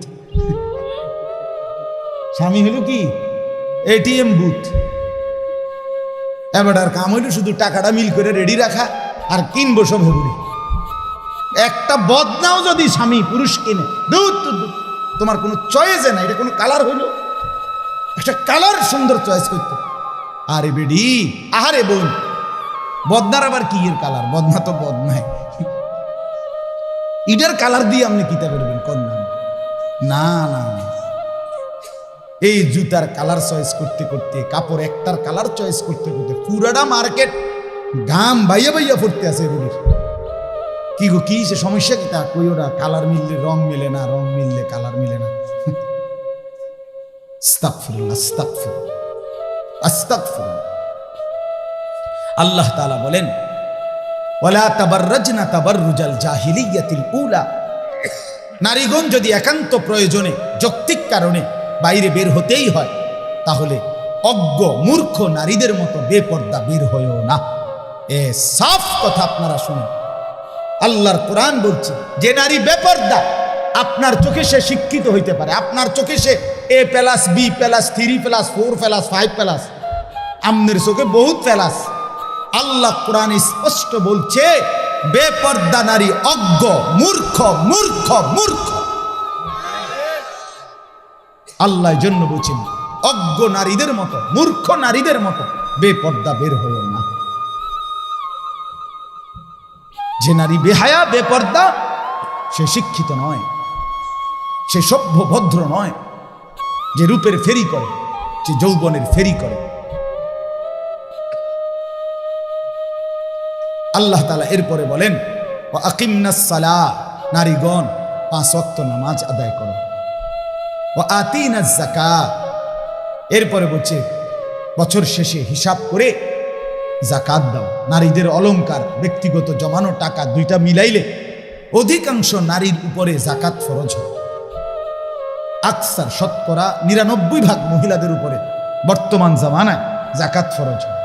স্বামী হলো কি এটিএম বুথ। এবার আর কাম হইলো শুধু টাকাটা মিল করে রেডি রাখা আর কিনবো সব হেবুড়ি। একটা বদনাও যদি স্বামী পুরুষ কিনে, তোমার কোনো চয়েসে না, এটা কোনো কালার হইলো? একটা কালার সুন্দর চয়েস করতে, আরে বেডি, আহারে বোন, বদনার আবার কি এর কালার? বদনা তো বদনায়, ইটার কালার দিয়ে আপনি কিতা করবেন? কন্যা না না, এই জুতার কালার চয়েস করতে করতে, কাপড় একটার কালার চয়েস করতে করতে পুরাটা মার্কেট গাম বাইয়া বাইয়া পড়তে আছে রুলির। কি গো, কি সে সমস্যা? কি তা কই? ওরা কালার মিললে রং মিলে না, রং মিললে কালার মিলে না। আস্তাগফিরুল্লাহ, আস্তাগফিরুল্লাহ, আস্তাগফিরুল্লাহ। আল্লাহ তাআলা বলেন, ওয়ালা তাবাররাজনা তাবাররুজাল জাহিলিয়াতিল উলা, নারীগণ যদি একান্ত প্রয়োজনে, যৌক্তিক কারণে বাইরে বের হতেই হয়, তাহলে অজ্ঞ মূর্খ নারীদের মতো বেপর্দা বের হয়েও না। এ সাফ কথা আপনারা শুনুন, আল্লাহর কোরআন বলছে যে নারী বেপর্দা, আপনার চোখে সে শিক্ষিত হইতে পারে, আপনার চোখে সে A+B+3+4+5+, আমনের চোখে বহুত প্লাস। আল্লাহ কোরআন স্পষ্ট বলছে বেপর্দা নারী অজ্ঞ মূর্খ মূর্খ মূর্খ। আল্লাহ জন্য বলছেন অজ্ঞ নারীদের মতো মূর্খ নারীদের মতো বেপর্দা বের হয়েও না। যে নারী বেহায়া বেপর্দা সে শিক্ষিত নয়, সে সভ্য ভদ্র নয়। যে রূপের ফেরি করে, যে যৌবনের ফেরি করে। আল্লাহ তাআলা এরপরে বলেন ওয়া আকিমনাস সালাহ, নারীগণ 5 ওয়াক্ত নামাজ আদায় করো। ওয়া আতিনাজ যাকাত, এরপরে বলছে বছর শেষে হিসাব করে যাকাত দাও। নারীদের অলংকার, ব্যক্তিগত জমানো টাকা দুইটা মিলাইলে অধিকাংশ নারীর উপরে যাকাত ফরজ হয়। আকসার শতকরা 99% মহিলাদের উপরে বর্তমান জামানায় যাকাত ফরজ হয়।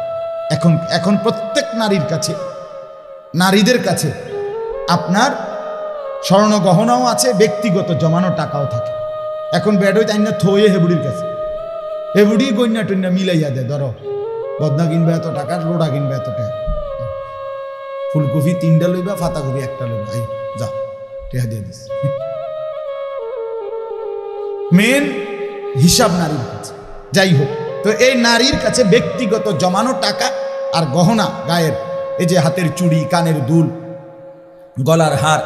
এখন প্রত্যেক নারীর কাছে, নারীদের কাছে আপনার স্বর্ণ গহনাও আছে, ব্যক্তিগত জমানো টাকাও থাকে। এখন বেডই তাই না থয়ে হেবুড়ির কাছে, হেবুড়ি গন্যা টন্যা মিলাইয়া দেয়, ধরো বদনা কিনবে এত টাকা, লোড়া কিনবে এত টাকা, ফুলকপি 3টা লইবা, ফাতাকপি 1টা লইবা, এই যাও টেহা দিয়ে দিস। মেন হিসাব নারীর কাছে। যাই হোক, তো এই নারীর কাছে ব্যক্তিগত জমানো টাকা আর গহনা, গায়ের এই যে হাতের চুড়ি, কানের দুল, গলার হার,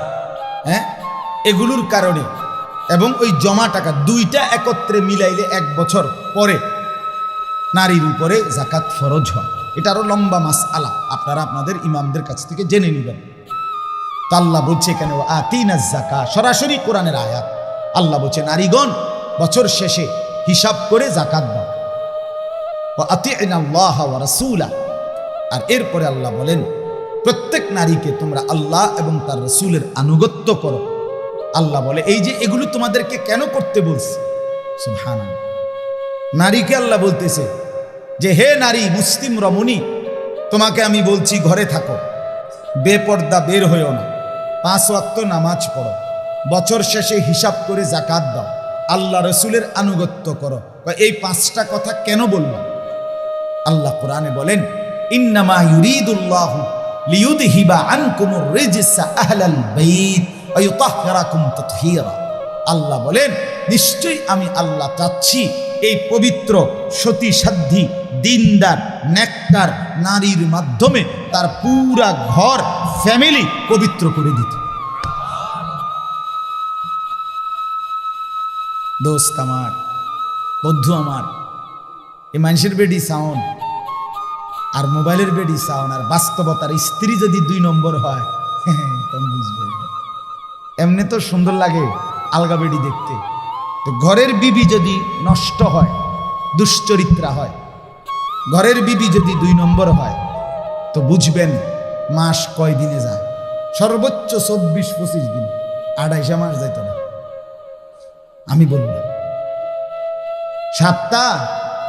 এগুলোর কারণে এবং ওই জমা টাকা দুইটা একত্রে মিলাইলে 1 বছর পরে নারীর উপরে যাকাত ফরজ হয়। এটা আরো লম্বা মাসআলা, আপনারা আপনাদের ইমামদের কাছ থেকে জেনে নেবেন। তো আল্লাহ বলছে কেন আতিনাজ যাকাত, সরাসরি কোরআনের আয়াত। আল্লাহ বলছে নারীগণ বছর শেষে হিসাব করে যাকাত দাও। ওয়া আতিনাল্লাহ ওয়া রাসূলা, আর এরপরে আল্লাহ বলেন প্রত্যেক নারীকে তোমরা আল্লাহ এবং তার রাসূলের আনুগত্য করো। আল্লাহ বলে এই যে এগুলো তোমাদেরকে কেন করতে বলছে, সুবহানাল্লাহ। নারীকে আল্লাহ বলতেছে যে হে নারী মুসলিম রমণী, তোমাকে আমি বলছি ঘরে থাকো, বেপর্দা বের হইও না, 5 ওয়াক্ত নামাজ পড়ো, বছর শেষে হিসাব করে যাকাত দাও, আল্লাহ রাসূলের আনুগত্য করো। এই 5টা কথা কেন বললাম? আল্লাহ কোরআনে বলেন ইন্নামা ইউরিদুল্লাহু লিইউযহিবা আনকুমুর রিজসা আহলাল বাইত ওয়া ইউতাহহিরাকুম তাতহীরা। আল্লাহ বলেন নিশ্চয়ই আমি আল্লাহ চাচ্ছি এই পবিত্র সতী সাধ্বী দিনদার নেককার নারীর মাধ্যমে তার পুরা ঘর ফ্যামিলি পবিত্র করে দিতে। দোস্ত আমার, বন্ধু আমার, এই মানুষের বেডি সাউন্ড আর মোবাইলের বেডি সাউন্ড আর বাস্তবতার স্ত্রী যদি 2 নম্বর হয় তখন বুঝবে। এমনি তো সুন্দর লাগে আলগা বেডি দেখতে, তো ঘরের বিবি যদি নষ্ট হয়, দুশ্চরিত্রা হয়, ঘরের বিবি যদি 2 নম্বর হয়, তো বুঝবেন মাস কয় দিনে যায়। সর্বোচ্চ 24-25 দিন, 28 মাস যাইত না। আমি বললাম সপ্তাহ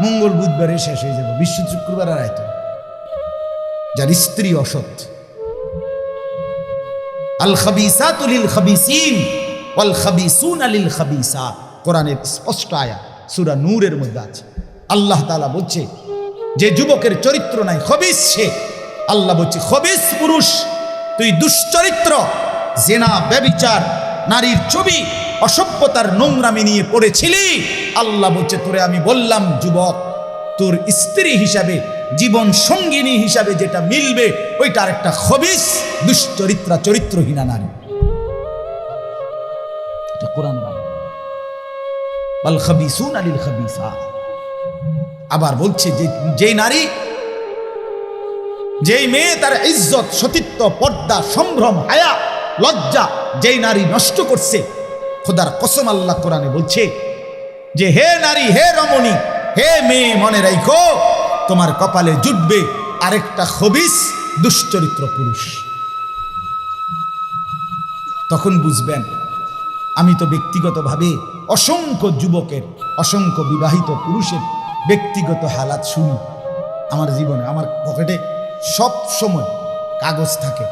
মঙ্গল বুধবারে শেষ হয়ে যাবে, বিশ্ব শুক্রবার আর আইত। যার স্ত্রী অসৎ, আল খাবিসাতু লিল খাবিসিন ওয়াল খাবিসুনা লিল খাবিসাত, কোরআনের স্পষ্ট আয়াত সূরা নূরের মধ্যে আছে। আল্লাহ তাআলা বলছে যে যুবকের চরিত্র নাই, খবিস সে। আল্লাহ বলছে খবিস পুরুষ, তুই দুশ্চরিত্র, জেনা, ব্যভিচার, নারীর ছবি, অসভ্যতার নোংরামি নিয়ে পড়েছিলি। আল্লাহ বলছে তোরে আমি বললাম যুবক, তোর স্ত্রী হিসাবে, জীবন সঙ্গিনী হিসাবে যেটা মিলবে ওইটা আরেকটা খবিস দুশ্চরিত্রা, চরিত্রহীনা নারী। এটা কোরআন বলে ওয়াল খাবিসুনা লিল খাবিসাত। আবার বলছে যে নারী, যেই মেয়ে তার ইজ্জত, সতীত্ব, পর্দা, সম্ভ্রম, হায়া, লজ্জা যেই নারী নষ্ট করছে, খোদার কসম আল্লাহ কোরআনে বলছে যে হে নারী, হে রমণী, হে মেয়ে, মনে রাখো তোমার কপালে জুটবে আরেকটা খবিস দুশ্চরিত্র পুরুষ। তখন বুঝবেন আমি তো ব্যক্তিগতভাবে অসংখ্য যুবকের, অসংখ্য বিবাহিত পুরুষের ব্যক্তিগত হালাত শুনি আমার জীবনে। আমার পকেটে সব সময় কাগজ থাকে,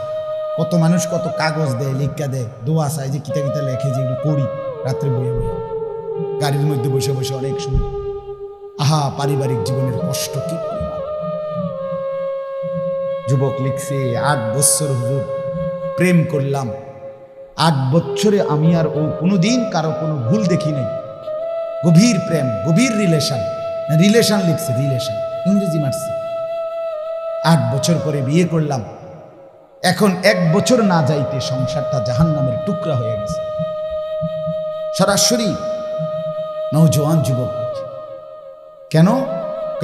কত মানুষ কত কাগজ দেয়, লিখা দেয়, দোয়া চায়, যে কিতা কিতা লেখে, যেগুলো করি রাত্রে বয়ে বয়ে, গাড়ির মধ্যে বসে বসে অনেক শুনি। আহা, পারিবারিক জীবনের কষ্ট কি পরিমাণ। যুবক লিখছে, 8 বছর হুজুর প্রেম করলাম, 8 বছরে আমি আর ও কোনোদিন কারো কোনো ভুল দেখি নাই। গভীর প্রেম, গভীর রিলেশন লিখছে, রিলেশন ইংরেজি মারছে। 8 বছর পরে বিয়ে করলাম, এখন 1 বছর না যাইতে সংসারটা জাহান্নামের টুকরা হয়ে গেছে। সরাসরি নওজোয়ান যুবক। কেন?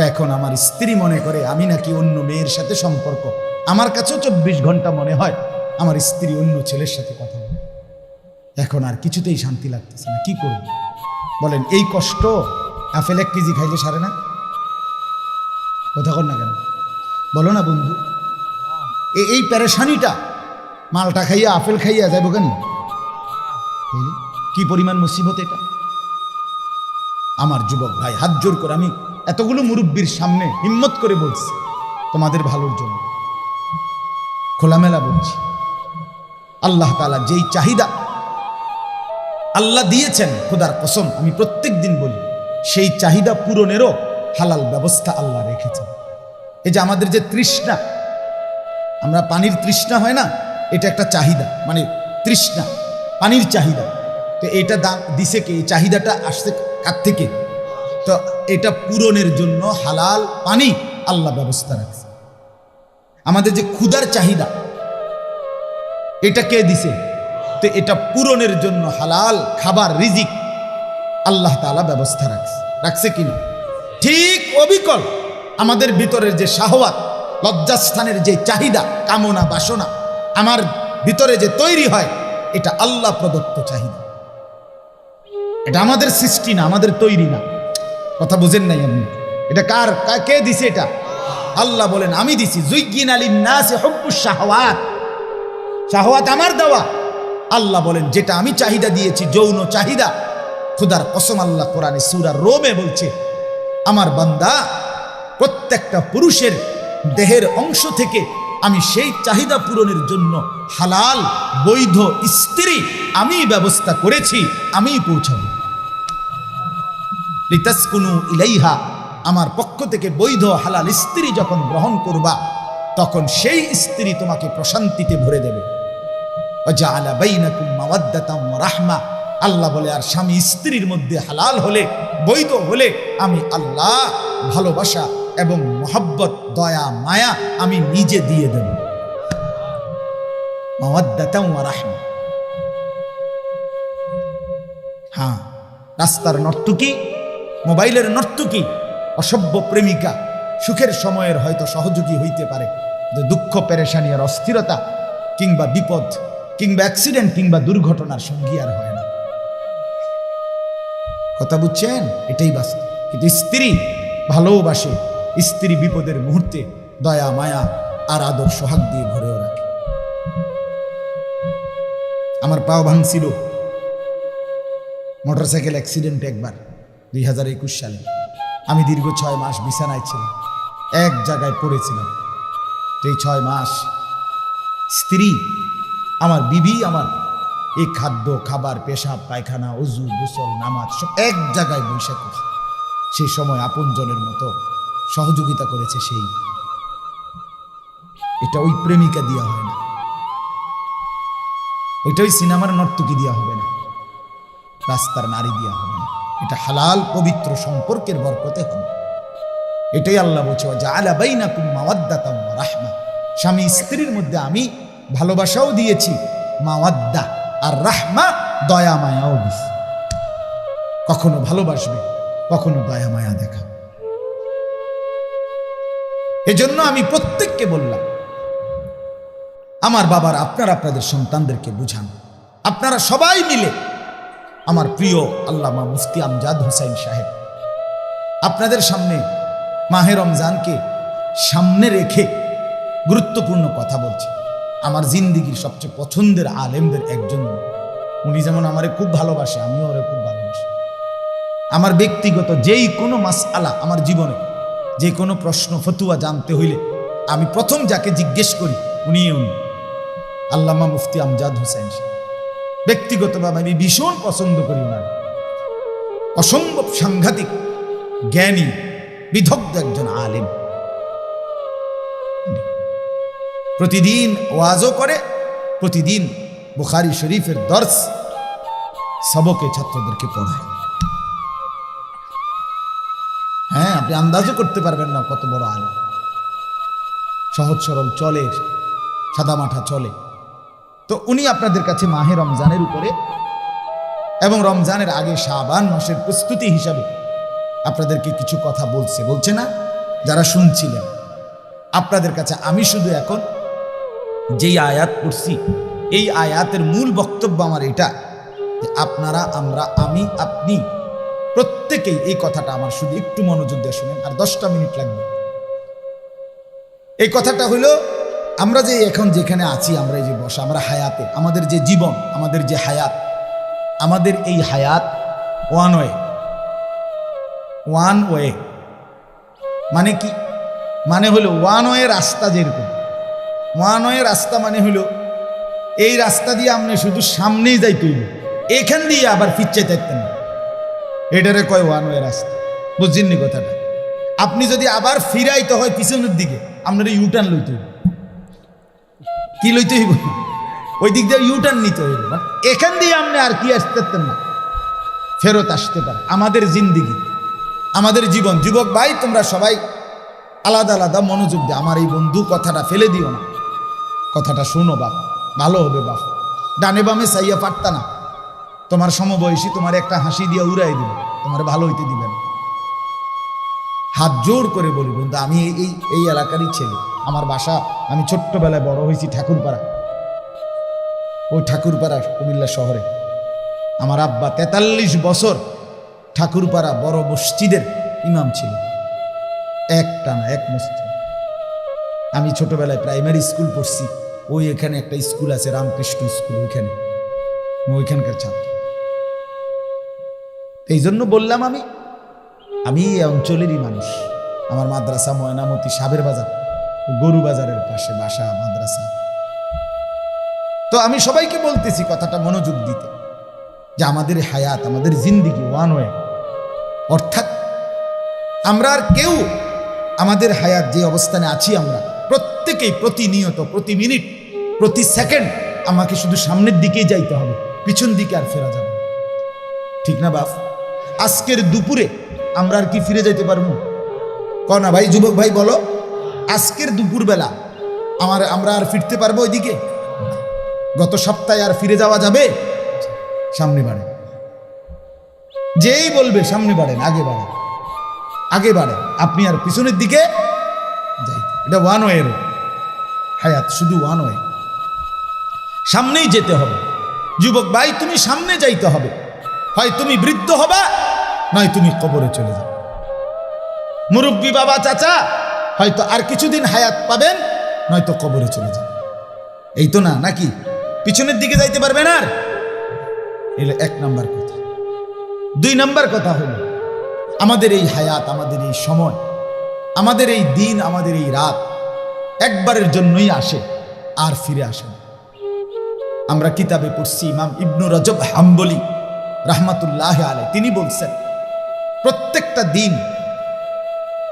এখন আমার স্ত্রী মনে করে আমি নাকি অন্য মেয়ের সাথে সম্পর্ক। আমার কাছেও 24 ঘন্টা মনে হয় আমার স্ত্রী অন্য ছেলের সাথে কথা বলে। এখন আর কিছুতেই শান্তি লাগতেছে না, কি করব বলেন? এই কষ্ট আপেল 1 কেজি খাইলে সারে না? কথা কর না কেন? বলো না বন্ধু, এই পেরেশানিটা মালটা খাইয়া আপেল খাইয়া যাইব কেন? কি পরিমাণ মুসিবত এটা। আমার যুবক ভাই, হাত জোর করে আমি এতগুলো মুরব্বীর সামনে হিম্মত করে বলছি, তোমাদের ভালোর জন্য খোলামেলা বলছি। আল্লাহ তাআলা যেই চাহিদা আল্লাহ দিয়েছেন, খোদার কসম আমি প্রত্যেক দিন বলি, সেই চাহিদা পূরণেরও হালাল ব্যবস্থা আল্লাহ রেখেছেন। এই যে আমাদের যে তৃষ্ণা, আমরা পানির তৃষ্ণা হয় না, এটা একটা চাহিদা, মানে তৃষ্ণা, পানির চাহিদা। তো এটা দিছে কে? এই চাহিদাটা আসছে কার থেকে? তো এটা পূরণের জন্য হালাল পানি আল্লাহ ব্যবস্থা রাখছে। আমাদের যে ক্ষুধার চাহিদা, এটা কে দিছে? তো এটা পূরণের জন্য হালাল খাবার, রিজিক আল্লাহ তাআলা ব্যবস্থা রাখছে কিনা? ঠিক অবিকল আমাদের ভিতরের যে শাহওয়াত, লজ্জাস্থানের যে চাহিদা, কামনা, বাসনা আমার ভিতরে যে তৈরি হয়, এটা আল্লাহ প্রদত্ত চাহিদা। এটা আমাদের সৃষ্টি না, আমাদের তৈরি না। কথা বুঝেন নাই আপনি? এটা কে দিছে? এটা আল্লাহ বলেন, আমি দিছি। যুইয়িনা লিন-নাসি হুব্বুশ শাহওয়াত, শাহওয়াত আমার দেওয়া। আল্লাহ বলেন, যেটা আমি চাহিদা দিয়েছি, যৌন চাহিদা, খোদার কসম আল্লাহ কোরআনে সূরা রোমে বলছে, আমার বান্দা প্রত্যেকটা পুরুষের দেহের অংশ থেকে আমি সেই চাহিদা পূরণের জন্য হালাল বৈধ স্ত্রী আমি ব্যবস্থা করেছি, আমি পৌঁছাবো। লিতাসকুনু ইলাইহা, আমার পক্ষ থেকে বৈধ হালাল স্ত্রী যখন গ্রহণ করবা, তখন সেই স্ত্রী তোমাকে প্রশান্তিতে ভরে দেবে। ওয়াজআলা বাইনাকুম মাওয়াদ্দাতাম ওয়া রাহমা, আল্লাহ বলে, আর স্বামী স্ত্রীর মধ্যে হালাল হলে, বৈধ হলে, আমি আল্লাহ ভালোবাসা এবং মহব্বত, দয়া, মায়া আমি নিজে দিয়ে দেব। মাওয়াদ্দাতাম ওয়া রাহমা। হ্যাঁ, রাস্তার নর্তকী, মোবাইলের নর্তকী, অসভ্য প্রেমিকা সুখের সময়ের হয়তো সহযোগী হইতে পারে, যে দুঃখ, পেরেশানি আর অস্থিরতা কিংবা বিপদ কিংবা অ্যাক্সিডেন্ট কিংবা দুর্ঘটনার সঙ্গী আর হয় না। কথা বুঝছেন? এটাই বাস্তব। কিন্তু স্ত্রী ভালোবাসে, স্ত্রী বিপদের মুহূর্তে দয়া, মায়া আর আদর, সোহাগ দিয়ে ভরেও রাখে। আমার পাও ভাঙছিল মোটরসাইকেল অ্যাক্সিডেন্ট একবার 2021 সালে। আমি দীর্ঘ 6 মাস বিছানায় ছিলাম, এক জায়গায় পড়েছিলাম। এই 6 মাস স্ত্রী, আমার বিবি, আমার এই খাদ্য, খাবার, পেশাব, পায়খানা, ওযু, গোসল, নামাজ সব এক জায়গায় বৈশা করছে। সেই সময় আপনজনের মতো সহযোগিতা করেছে সেই। এটা ওই প্রেমিকা দিয়া হয় না, ওইটা ওই সিনেমার নর্তকী দিয়া হবে না, রাস্তার নারী দিয়া হবে না। এটা হালাল পবিত্র সম্পর্কের বরকতে হবে। এটাই আল্লাহ বলছে, ওয়াজআলা বাইনাকুম মাওয়াদ্দাতাম ওয়া রাহমা, স্বামী স্ত্রীর মধ্যে আমি ভালোবাসাও দিয়েছি, মাওয়াদ্দা আর রাহমা, দয়া মায়াও দিয়েছি। কখনো ভালোবাসবে, কখনো দয়া মায়া দেখা। এজন্য আমি প্রত্যেককে বললাম, আমার বাবার, আপনারা আপনাদের সন্তানদেরকে বুঝান। আপনারা সবাই মিলে, আমার প্রিয় আল্লামা মুফতি আমজাদ হোসাইন সাহেব, আপনাদের সামনে মাহে রমজানকে সামনে রেখে গুরুত্বপূর্ণ কথা বলছি। আমার জিন্দিগির সবচেয়ে পছন্দের আলেমদের একজন উনি। যেমন আমারে খুব ভালোবাসে, আমিও ওরে খুব ভালোবাসি। আমার ব্যক্তিগত যেই কোনো মাসআলা, আমার জীবনে যে কোনো প্রশ্ন ফতুয়া জানতে হইলে আমি প্রথম যাকে জিজ্ঞেস করি উনি আল্লামা মুফতি আমজাদ হোসেন সাহেব। ব্যক্তিগতভাবে আমি ভীষণ পছন্দ করি ওনার, অসম্ভব সাংঘাতিক জ্ঞানী বিদগ্ধ একজন আলেম। প্রতিদিন ওয়াজও করে, প্রতিদিন বুখারী শরীফের দর্স সবকে ছাত্রদেরকে পড়ায়। হ্যাঁ, আপনি আন্দাজও করতে পারবেন না কত বড় আলেম। সহজ সরল চলে, সাদামাঠা চলে। তো উনি আপনাদের কাছে মাহে রমজানের উপরে এবং রমজানের আগে শাবান মাসের প্রস্তুতি হিসাবে আপনাদেরকে কিছু কথা বলছে না যারা শুনছিলেন। আপনাদের কাছে আমি শুধু এখন যেই আয়াত পড়ছি এই আয়াতের মূল বক্তব্য আমার এটা যে আপনারা, আমরা, আমি, আপনি প্রত্যেকেই এই কথাটা আমার শুধু একটু মনোযোগ দিয়ে শুনেন, আর 10টা মিনিট লাগবে। এই কথাটা হলো, আমরা যে এখন যেখানে আছি, আমরা এই যে বসা, আমরা হায়াতে, আমাদের যে জীবন, আমাদের যে হায়াত, আমাদের এই হায়াত ওয়ান ওয়ে মানে কি? মানে হলো ওয়ান ওয়ে রাস্তা। যেরকম ওয়ান ওয়ে রাস্তা মানে হলো এই রাস্তা দিয়ে আপনি শুধু সামনেই যাইতে হইল, এখান দিয়ে আবার ফিরতে চাইতেন না, এটারে কয় ওয়ান ওয়ে রাস্তা। বুঝছেননি কথাটা? আপনি যদি আবার ফিরাইতে হয় পিছনের দিকে, আপনার ইউটার্ন লইতে হইব। কি লইতে হইব? ওই দিক দিয়ে ইউটার্ন নিতে হইব। মানে এখান দিয়ে আপনি আর কি আসতে পারতেন না, ফেরত আসতে পারে। আমাদের জিন্দিগি, আমাদের জীবন। যুবক ভাই, তোমরা সবাই আলাদা আলাদা মনোযোগ দিয়ে আমার এই বন্ধু কথাটা ফেলে দিও না, কথাটা শোনো বাপ, ভালো হবে বাপ। ডানে বামে চাইয়া পারতা না, তোমার সমবয়সী তোমার একটা হাসি দিয়ে উড়াই দিবে, তোমার ভালো হইতে দিবে না। হাত জোর করে বলি বন্ধু, আমি এই এলাকারই ছেলে, আমার বাসা, আমি ছোট্টবেলায় বড় হয়েছি ঠাকুরপাড়া। ওই ঠাকুরপাড়া কুমিল্লা শহরে আমার আব্বা 43 বছর ঠাকুরপাড়া বড় মসজিদের ইমাম ছিল, একটা না এক মসজিদ। আমি ছোটবেলায় প্রাইমারি স্কুল পড়ছি, ওই এখানে একটা স্কুল আছে রামকৃষ্ণ স্কুল, ওইখানকার ছাত্র। এই জন্য বললাম আমি এই অঞ্চলেরই মানুষ। আমার মাদ্রাসা ময়নামতি সাবের বাজার, গরু বাজারের পাশে বাসা, মাদ্রাসা। তো আমি সবাইকে বলতেছি কথাটা মনোযোগ দিতে, যে আমাদের হায়াত, আমাদের জিন্দিগি ওয়ান ওয়ে। অর্থাৎ আমরা আর কেউ আমাদের হায়াত যে অবস্থানে আছি, আমরা প্রত্যেকেই প্রতিনিয়ত, প্রতি মিনিট, প্রতি সেকেন্ড আমাকে শুধু সামনের দিকেই যাইতে হবে, পিছন দিকে আর ফেরা যাবে, ঠিক না বাপ? আজকের দুপুরে আমরা আর কি ফিরে যাইতে পারবো? কনা ভাই, যুবক ভাই বলো, আজকের দুপুরবেলা আমরা আর ফিরতে পারবো ওইদিকে? গত সপ্তাহে আর ফিরে যাওয়া যাবে? সামনে বাড়ে, যেই বলবে সামনে বাড়েন, আগে বাড়েন, আপনি আর পিছনের দিকে যাইতে। এটা ওয়ান ওয়ে হায়াত, শুধু ওয়ান ওয়ে, সামনেই যেতে হবে। যুবক ভাই, তুমি সামনে যাইতে হবে, হয় তুমি বৃদ্ধ হবা, নয় তুমি কবরে চলে যাবে। মুরব্বী বাবা চাচা হয়তো আর কিছুদিন হায়াত পাবেন, নয়তো কবরে চলে যাবে। এই তো না, নাকি পিছনের দিকে যাইতে পারবেন আর? এলে 1 নম্বর কথা। 2 নম্বর কথা হলো, আমাদের এই হায়াত, আমাদের এই সময়, আমাদের এই দিন, আমাদের এই রাত একবারের জন্যই আসে, আর ফিরে আসে না। আমরা কিতাবে পড়ছি, ইমাম ইবনু রজব হাম্বলি রাহমাতুল্লাহ আলাইহি তিনি বলছেন, প্রত্যেকটা দিন,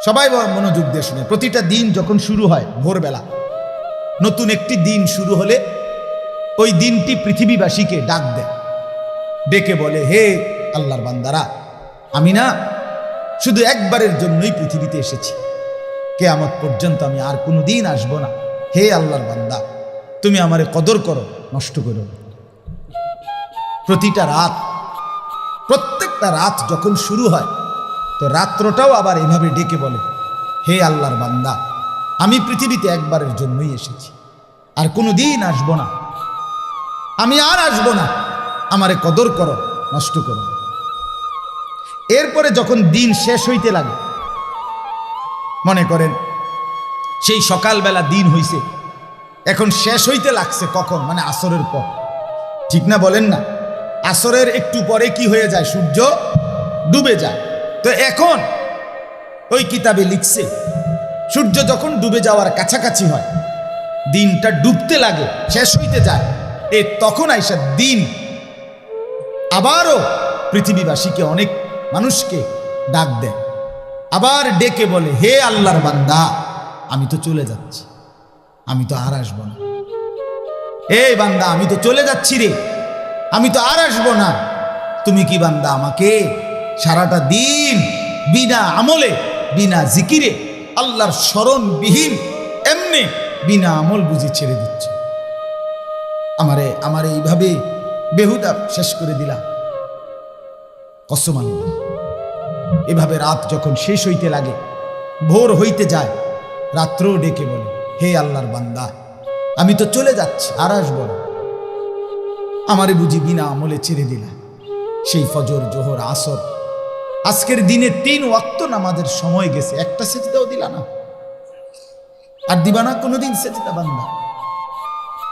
সবাই মনোযোগ দিয়ে শুনে, প্রতিটা দিন যখন শুরু হয় ভোরবেলা, নতুন একটি দিন শুরু হলে ওই দিনটি পৃথিবীবাসীকে ডাক দেয়, ডেকে বলে, হে আল্লাহর বান্দারা, আমি না শুধু একবারের জন্যই পৃথিবীতে এসেছি, কিয়ামত পর্যন্ত আমি আর কোনো দিন আসবো না। হে আল্লাহর বান্দা, তুমি আমারে কদর করো, নষ্ট করো। প্রতিটা রাত, প্রত্যেকটা রাত যখন শুরু হয়, তো রাত্রটাও আবার এভাবে ডেকে বলে, হে আল্লাহর বান্দা, আমি পৃথিবীতে একবারের জন্যই এসেছি, আর কোনো দিন আসবো না, আমি আর আসবো না, আমারে কদর করো, নষ্ট করো। এরপরে যখন দিন শেষ হইতে লাগে, মনে করেন সেই সকালবেলা দিন হইছে, এখন শেষ হইতে লাগছে কখন? মানে আসরের পর, ঠিক না বলেন না? আসরের একটু পরে কি হয়ে যায়? সূর্য ডুবে যায়। তো এখন ওই কিতাবে লিখছে সূর্য যখন ডুবে যাওয়ার কাছাকাছি হয়, দিনটা ডুবতে লাগে, শেষ হইতে যায়, তখন আইসা দিন আবারও পৃথিবীবাসীকে, অনেক মানুষকে ডাক দেয়, আবার ডেকে বলে, হে আল্লাহর বান্দা, আমি তো চলে যাচ্ছি, আমি তো আর আসবো না। এই বান্দা, আমি তো চলে যাচ্ছি রে, আমি তো আর আসবো না। তুমি কি বান্দা আমাকে সারাটা দিন বিনা আমলে, বিনা জিকিরে, আল্লাহর স্মরণবিহীন এমনি বিনা আমল বুঝি ছেড়ে দিচ্ছ? আমারে এইভাবে বেহুদা শেষ করে দিলাম। কসম আল্লাহ, এভাবে রাত যখন শেষ হইতে লাগে, ভোর হইতে যায়, রাত্রও ডেকে বলে, হে আল্লাহর বান্দা, আমি তো চলে যাচ্ছি, আর আসবো না, আমারে বুঝি বিনা আমলে ছেড়ে দিলা। সেই ফজর, জোহর, আসর, আজকের দিনে 3 ওয়াক্ত নামাজের সময় গেছে, একটা সেজদাও দিলা না, আর দিবা না কোনোদিন সেজদা বান্দা।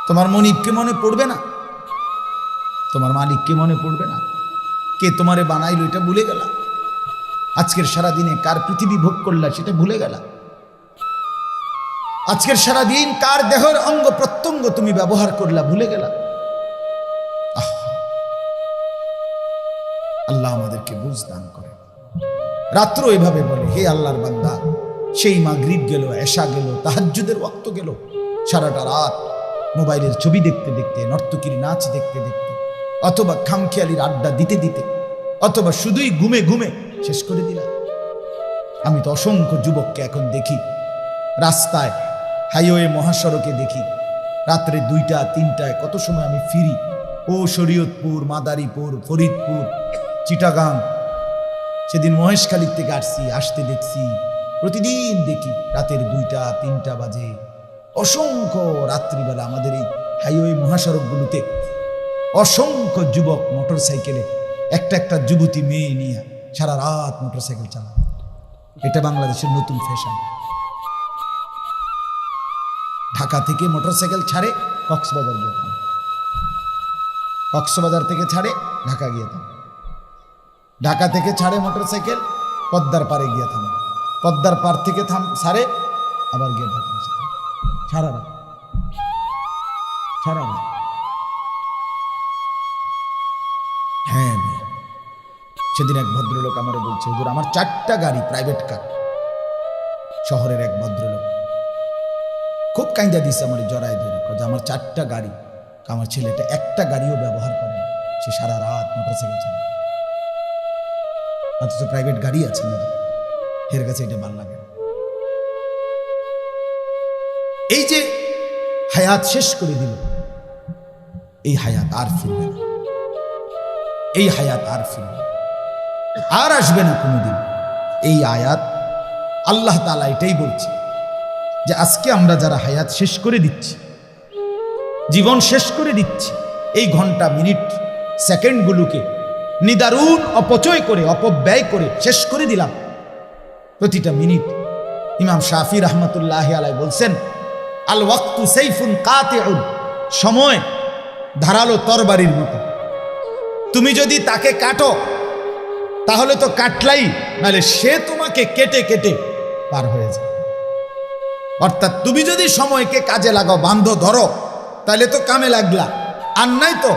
তোমার মনিবকে মনে পড়বে না? তোমার মালিককে মনে পড়বে না? কে তোমারে বানাইলো এটা ভুলে গেলা? আজকের সারাদিনে কার পৃথিবী ভোগ করলা সেটা ভুলে গেলা? আজকের সারাদিন কার দেহের অঙ্গ প্রত্যঙ্গ তুমি ব্যবহার করলা ভুলে গেলা? আল্লাহ আমাদেরকে বুঝ দান করে। রাত্র এভাবে বলে, হে আল্লাহর বান্দা, সেই মাগরিব গেল, এশা গেল, তাহাজ্জুদের ওয়াক্ত গেল, সারাটা রাত মোবাইলের ছবি দেখতে দেখতে, নর্তকীর নাচ দেখতে দেখতে, অথবা খামখেয়ালির আড্ডা দিতে দিতে, অথবা শুধুই ঘুমে ঘুমে শেষ করে দিলাম। আমি তো অসংখ্য যুবককে এখন দেখি রাস্তায়, হাইওয়ে, মহাসড়কে দেখি, রাত্রে 2টা 3টায়, কত সময় আমি ফিরি, ও শরীয়তপুর, মাদারীপুর, ফরিদপুর, চিটাগাং, সেদিন মহেশখালীর থেকে আসতে দেখছি, প্রতিদিন দেখি রাতের 2টা 3টা বাজে। অসংখ্য রাত্রিবেলা আমাদের এই হাইওয়ে, মহাসড়কগুলোতে অসংখ্য যুবক মোটর সাইকেলে, একটা যুবতী মেয়ে নিয়ে সারা রাত মোটর সাইকেল চালায়। এটা বাংলাদেশের নতুন ফ্যাশন। ঢাকা থেকে মোটর সাইকেল ছাড়ে, কক্সবাজার গিয়ে থামে, কক্সবাজার থেকে ছাড়ে, ঢাকা গিয়ে থামে, ঢাকা থেকে ছাড়ে মোটর সাইকেল, পদ্মার পারে গিয়ে থামে, পদ্মার পার থেকে ছাড়ে, আবার গিয়ে ঢাকা, সারা রাত, সারা রাত। হ্যাঁ, সেদিন এক ভদ্রলোক আমারে বলছে, হুজুর আমার 4টা গাড়ি, প্রাইভেট কার। শহরের এক ভদ্রলোক খুব কাইন্দা দিচ্ছে আমার, জড়াই ধরে, আমার 4টা গাড়ি, আমার ছেলেটা একটা গাড়িও ব্যবহার করে না, সে সারা রাত মোটর সাইকেল চালায়, অথচ প্রাইভেট গাড়ি আছে নাকি, এর কাছে এটা ভালো লাগে। এই যে হায়াত শেষ করে দিল, এই হায়াত আর ফিরবে না, এই হায়াত আর ফিরবে, আর আসবে না কোনোদিন। এই আয়াত আল্লাহ তাআলা এটাই বলছে যে আজকে আমরা যারা হায়াত শেষ করে দিচ্ছি, জীবন শেষ করে দিচ্ছি, এই ঘন্টা, মিনিট, সেকেন্ডগুলোকে নিদারুণ অপচয় করে, অপব্যয় করে শেষ করে দিলাম। প্রতিটা মিনিট, ইমাম শাফি রাহমাতুল্লাহি আলাইহি বলছেন, আল ওয়াক্তু সাইফুন কাতিউন, সময় ধারালো তরবারির মতো, তুমি যদি তাকে কাটো তাহলে তো কাটলাই, নাহলে সে তোমাকে কেটে কেটে পার হয়ে যায়। অর্থাৎ তুমি যদি সময়কে কাজে লাগাও, বান্ধো, ধরো, তাহলে তো কামে লাগলা, আর নাই তো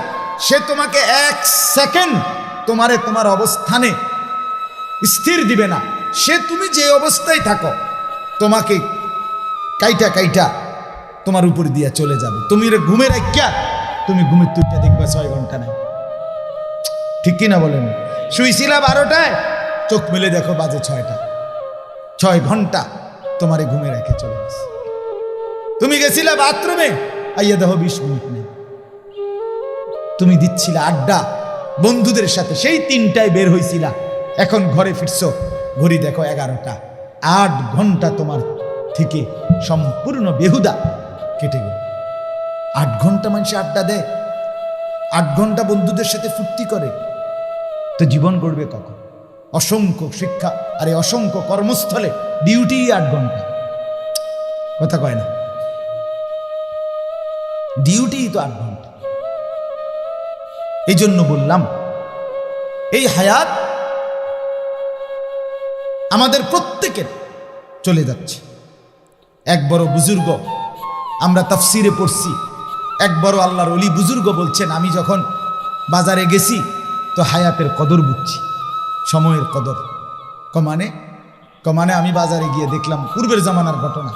সে তোমাকে 1 সেকেন্ড তোমার অবস্থানে স্থির দিবে না। সে তুমি যে অবস্থায় থাকো, তোমাকে কাইটা কাইটা তোমার উপর দিয়ে চলে যাবে। তুমি ঘুমের রাখিয়া তুমি ঘুমের তুইটা দেখবা 6 ঘন্টা নাই, ঠিক কিনা বলেন? শুইছিলা 12টায়, চোখ মেলে দেখো বাজে 6টা, 6 ঘন্টা তোমারে ঘুমে রেখে চলে গেছে। তুমি গেছিলা বাথরুমে, আইয়া দেখো 20 মিনিট নেই। তুমি দিচ্ছিলা আড্ডা বন্ধুদের সাথে, সেই 3টায় বের হইছিলা, এখন ঘরে ফিরছো, ঘড়ি দেখো 11টা। 8 ঘন্টা তোমার থেকে সম্পূর্ণ বেহুদা কেটে গেল। 8 ঘন্টা মানুষ আড্ডা দেয়, 8 ঘন্টা বন্ধুদের সাথে ফুর্তি করে, তো জীবন গড়বে কখন? অসংখ্য শিক্ষা, আরে অসংখ্য কর্মস্থলে ডিউটি 8 ঘন্টা, কথা কয় না, ডিউটি তো 8 ঘন্টা। এই জন্য বললাম, এই হায়াত আমাদের প্রত্যেকের চলে যাচ্ছে। এক বড় বুজুর্গ, আমরা তাফসিরে পড়ছি, এক বড় আল্লাহর ওলি বুজুর্গ বলছেন, আমি যখন বাজারে গেছি তো হায়াতের কদর বুঝছি, সময়ের কদর। কমানে আমি বাজারে গিয়ে দেখলাম, পূর্বের জামানার ঘটনা,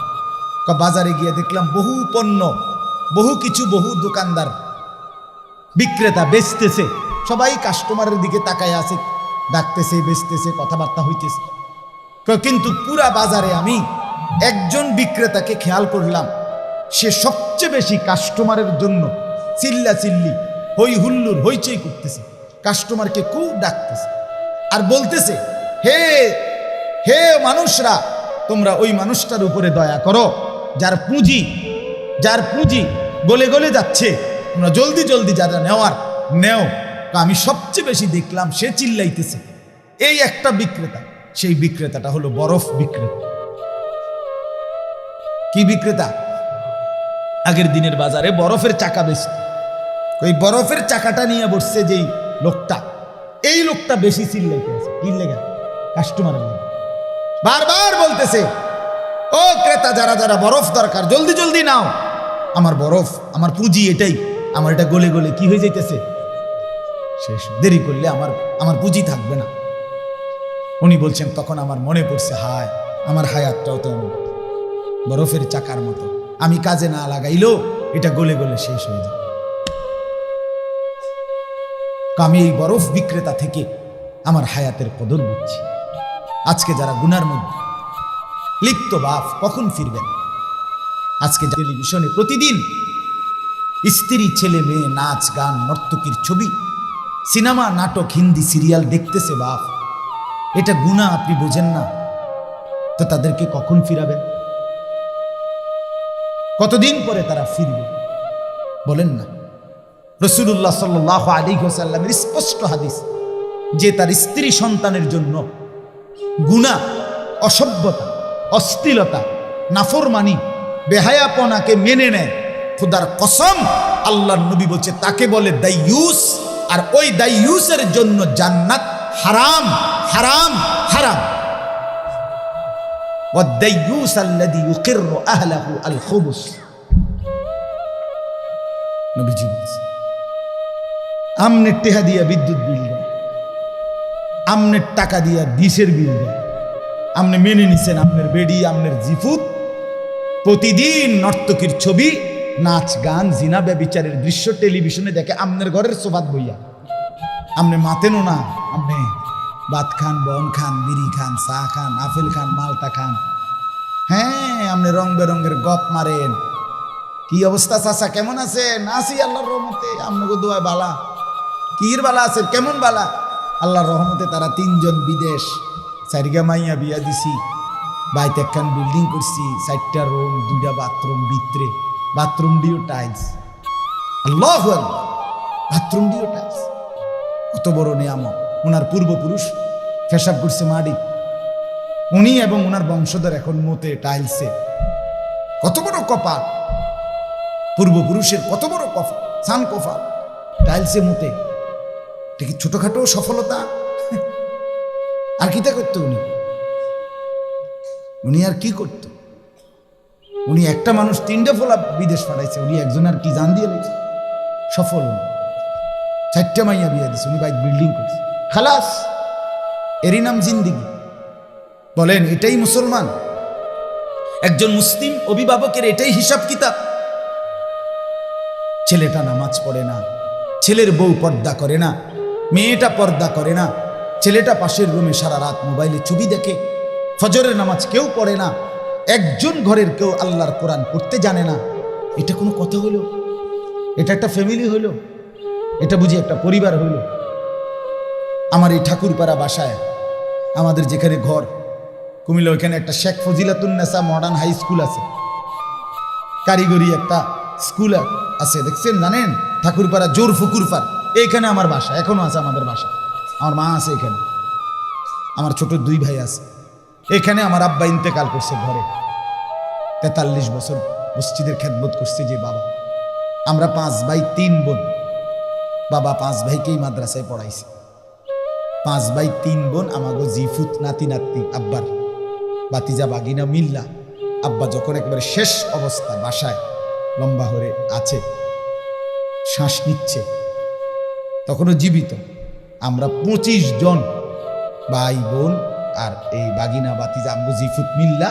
বাজারে গিয়ে দেখলাম বহু পণ্য, বহু কিছু, বহু দোকানদার বিক্রেতা বেচতেছে, সবাই কাস্টমারের দিকে তাকায় আছে, ডাকতেছে, বেচতেছে, কথাবার্তা হইতেছে। কিন্তু পুরা বাজারে আমি একজন বিক্রেতাকে খেয়াল করলাম, সে সবচেয়ে বেশি কাস্টমারের জন্য চিল্লা চিল্লি, হই হুল্লুর, হইচই করতেছে, কাস্টমারকে খুব ডাকতেছে আর বলতেছে, হে হে মানুষরা, তোমরা ওই মানুষটার উপরে দয়া করো যার পুঁজি গলে গলে যাচ্ছে, তোমরা জলদি জলদি যারা নেওয়ার নেও। আমি সবচেয়ে বেশি দেখলাম সে চিল্লাইতেছে এই একটা বিক্রেতা, সেই বিক্রেতাটা হলো বরফ বিক্রেতা। কি বিক্রেতা? আগের দিনের বাজারে বরফের চাকা বেচত। ওই বরফের চাকাটা নিয়ে বসছে যেই লোকটা, এই লোকটা বেশি চিল্লাইতেছে। কি লেগে? কাস্টমারের লেগে। বারবার বলতেছে, ও ক্রেতা, যারা যারা বরফ দরকার জলদি জলদি নাও, আমার বরফ, আমার পুঁজি এটাই, আমার এটা গলে গলে কি হয়ে যাইতেছে শেষ, দেরি করলে আমার পুঁজি থাকবে না। উনি বলছেন, তখন আমার মনে পড়ছে, হায়, আমার হায়াতটাও তো বরফের চাকার মতো, আমি কাজে না লাগাইলেও এটা গলে গলে শেষ হয়ে যায়। আমি এই বরফ বিক্রেতা থেকে আমার হায়াতের কদর বুঝছি। আজকে যারা গুনার মধ্যে লিপ্ত, বাপ কখন ফিরবেন? আজকে টেলিভিশনে প্রতিদিন স্ত্রী, ছেলে মেয়ে, নাচ গান, নর্তকীর ছবি, সিনেমা, নাটক, হিন্দি সিরিয়াল দেখতেছে, বাপ এটা গুনাহ, আপনি বোঝেন না তো তাদেরকে কখন ফিরাবেন? কতদিন পরে তারা ফিরবে বলেন না? রাসূলুল্লাহ সাল্লাল্লাহু আলাইহি ওয়াসাল্লামের স্পষ্ট হাদিস, যে তার স্ত্রী সন্তানের জন্য গুনাহ, অসভ্যতা, অশ্লীলতা, নাফরমানি, বেহায়াপনাকে মেনে নেয়, খোদার কসম, আল্লাহর নবী বলছে তাকে বলে দাইয়ুস, আর ওই দাইয়ুসের জন্য জান্নাত হারাম হারাম হারাম। ওয়াদ-দাইয়ুস আল্লাযী ইউকিররু আহলাহু আল-খুবুস, নবীজি বলছে, আমনের টেহা দিয়া বিদ্যুৎ বিল দেয়, আমনের টাকা দিয়া ডিশের বিল দেয়, আপনি মেনে নিছেন আপনার বেডি, আপনার জিফুত, প্রতিদিন নর্তকীর ছবি, নাচ গান, জিনা ব্যভিচারের দৃশ্য টেলিভিশনে দেখে, আপনার ঘরের সোফাত বইয়া আপনি মাতেনও না, আপনি ভাত খান, বন খান, বিড়ি খান, চা খান, আপেল খান, মালটা খান, হ্যাঁ, আপনি রং বেরঙ্গের গপ মারেন। কি অবস্থা চাচা, কেমন আছেন? আছি আল্লাহর রহমতে, আপনাকে দোয়ায় বালা। কির বালা আছেন? কেমন বালা? আল্লাহর রহমতে তারা 3 জন বিদেশ, 4 মাইয়া বিয়া দিছি, বাইতে একখান বিল্ডিং করছি, 4টা রুম, 2টা বাথরুম, ভিতরে বাথরুম দিও টাইলস। আল্লাহু আকবার, বাথরুম দিও টাইলস, কত বড় নিয়ামত। ওনার পূর্বপুরুষ পেশাব করছে মাটি, উনি এবং ওনার বংশধর এখন মতে টাইলসে। কত বড় কপাল পূর্বপুরুষের, কত বড় কফা, সান কফা, টাইলসে মতে। এটা কি ছোটখাটো সফলতা? আর কিটা করতো উনি আর কি করতো? উনি একটা মানুষ 3টা ফোলা বিদেশ পাঠাইছে, উনি একজন আর কি জান দিয়ে রয়েছে, সফল। 4টা মাইয়া বিয়া দিছে, উনি বাইক বিল্ডিং করছে, খালাস, এরই নাম জিন্দিগি। বলেন, এটাই মুসলমান? একজন মুসলিম অভিভাবকের এটাই হিসাব কিতাব? ছেলেটা নামাজ পড়ে না, ছেলের বউ পর্দা করে না, মেয়েটা পর্দা করে না, ছেলেটা পাশের রুমে সারা রাত মোবাইলে ছবি দেখে, ফজরের নামাজ কেউ পড়ে না, একজন ঘরের কেউ আল্লাহর কোরআন পড়তে জানে না। এটা কোনো কথা হইল? এটা একটা ফ্যামিলি হইল? এটা বুঝি একটা পরিবার হইল? আমার এই ঠাকুরপাড়া বাসায়, আমাদের যেখানে ঘর কুমিল্লা, ওইখানে একটা Sheikh Fazilatunnesa modern high school আছে, কারিগরি একটা স্কুল আছে, দেখছেন? জানেন? ঠাকুরপাড়া জোর ফুকুরপাড়, এইখানে আমার বাসা, এখনো আছে আমাদের বাসা। আমার মা আছে এখানে, আমার ছোট 2 ভাই আছে এখানে। আমার আব্বা ইন্তেকাল করছে ঘরে, 43 বছর মসজিদের খেদমত করছে যে বাবা। আমরা 5 ভাই 3 বোন, বাবা 5 ভাইকেই মাদ্রাসায় পড়াইছে। 5 ভাই 3 বোন, আমাগো জিফুত নাতি নাতনি, আব্বার বাতিজা বাগিনা মিল্লা। আব্বা যখন একবারে শেষ অবস্থা, বাসায় লম্বা হয়ে আছে, শ্বাস নিচ্ছে, তখনও জীবিত। আমরা 25 জন ভাই বোন আর এই বাগিনা বাতিজা আব্বু জিফুত মিল্লা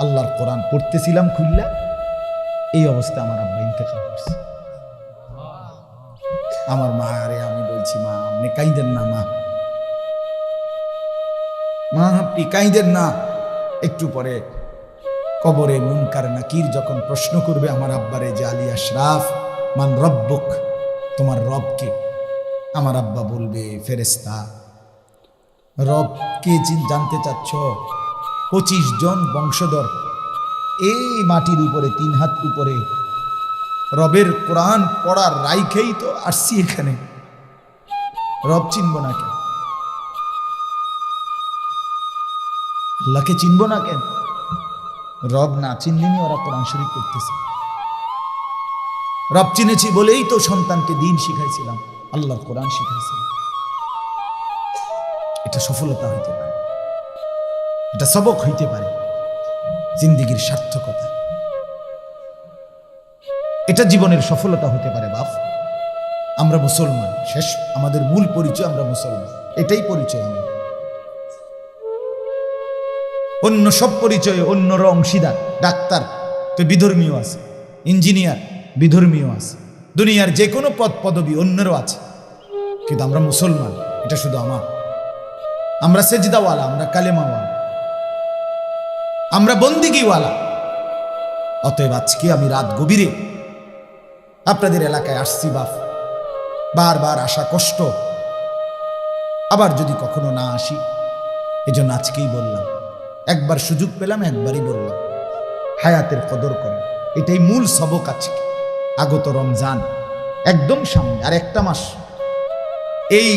আল্লাহর কোরআন পড়তেছিলাম খুললা। এই অবস্থা আমার আব্বা ইন্তেকাল করছে। আমার মা, আরে আমি বলছি, মা আপনি কাইদেন না, মা আপনি কাইদেন না। একটু পরে কবরে মুনকার নাকির যখন প্রশ্ন করবে আমার আব্বারে যে আলী আশরাফ মান রব্বুক, তোমার রবকে? আমার আব্বা বলবে ফেরেশতা। রবকে জানতে চাচ্ছ? 25 জন বংশধর এই মাটির উপরে 3 হাত উপরে রবের কোরআন পড়ার রাইখেই তো আসছি এখানে। রব চিনব না কেন? আল্লাহকে চিনব না কেন? রব না চিনলেনি ওরা কোরআন শরীফ করতেছে। রব চিনেছি বলেই তো সন্তানকে দিন শিখাইছিলাম, আল্লাহর কোরআন শিখাইছিলাম। এটা সফলতা হইতে পারে, এটা সবক হইতে পারে, জিন্দিগির সার্থকতা, এটা জীবনের সফলতা হতে পারে। বাপ, আমরা মুসলমান, শেষ আমাদের মূল পরিচয় আমরা মুসলমান, এটাই পরিচয় আমাদের। অন্য সব পরিচয়ে অন্যরা অংশীদার। ডাক্তার তো বিধর্মীয় আছে, ইঞ্জিনিয়ার বিধর্মীয় আছে, দুনিয়ার যে কোনো পদ পদবী অন্যেরও আছে, কিন্তু আমরা মুসলমান, এটা শুধু আমার। আমরা সেজদাওয়ালা, আমরা কালেমাওয়ালা, আমরা বন্দিগিওয়ালা। অতএব আজকে আমি রাত গভীরে আপনাদের এলাকায় আসছি বাপ, বারবার আসা কষ্ট, আবার যদি কখনো না আসি, এজন্য আজকেই বললাম। একবার সুযোগ পেলাম, একবারই বললাম, হায়াতের কদর করেন। এটাই মূল সবক আজকে। আগত রমজান একদম সামনে, আর একটা মাস। এই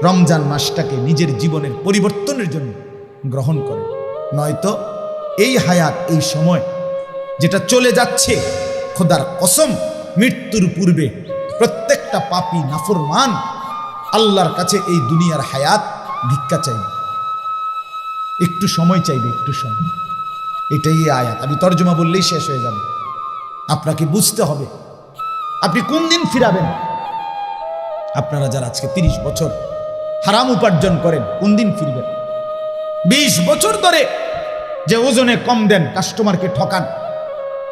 রমজান মাসটাকে নিজের জীবনের পরিবর্তনের জন্য গ্রহণ করেন, নয়তো এই হায়াত, এই সময় যেটা চলে যাচ্ছে, খোদার কসম মৃত্যুর পূর্বে প্রত্যেকটা পাপী নাফরমান আল্লাহর কাছে এই দুনিয়ার হায়াত ভিক্ষা চাইবে, একটু সময় চাইবে, একটু সময়। এটাই আয়াত। আমি তর্জমা বললেই শেষ হয়ে যাবে। আপনাকে বুঝতে হবে আপনি কোন দিন ফিরাবেন। আপনারা যারা আজকে 30 বছর হারাম উপার্জন করেন, কোন দিন ফিরবেন? 20 বছর ধরে যে ওজনে কম দেন, কাস্টমারকে ঠকান,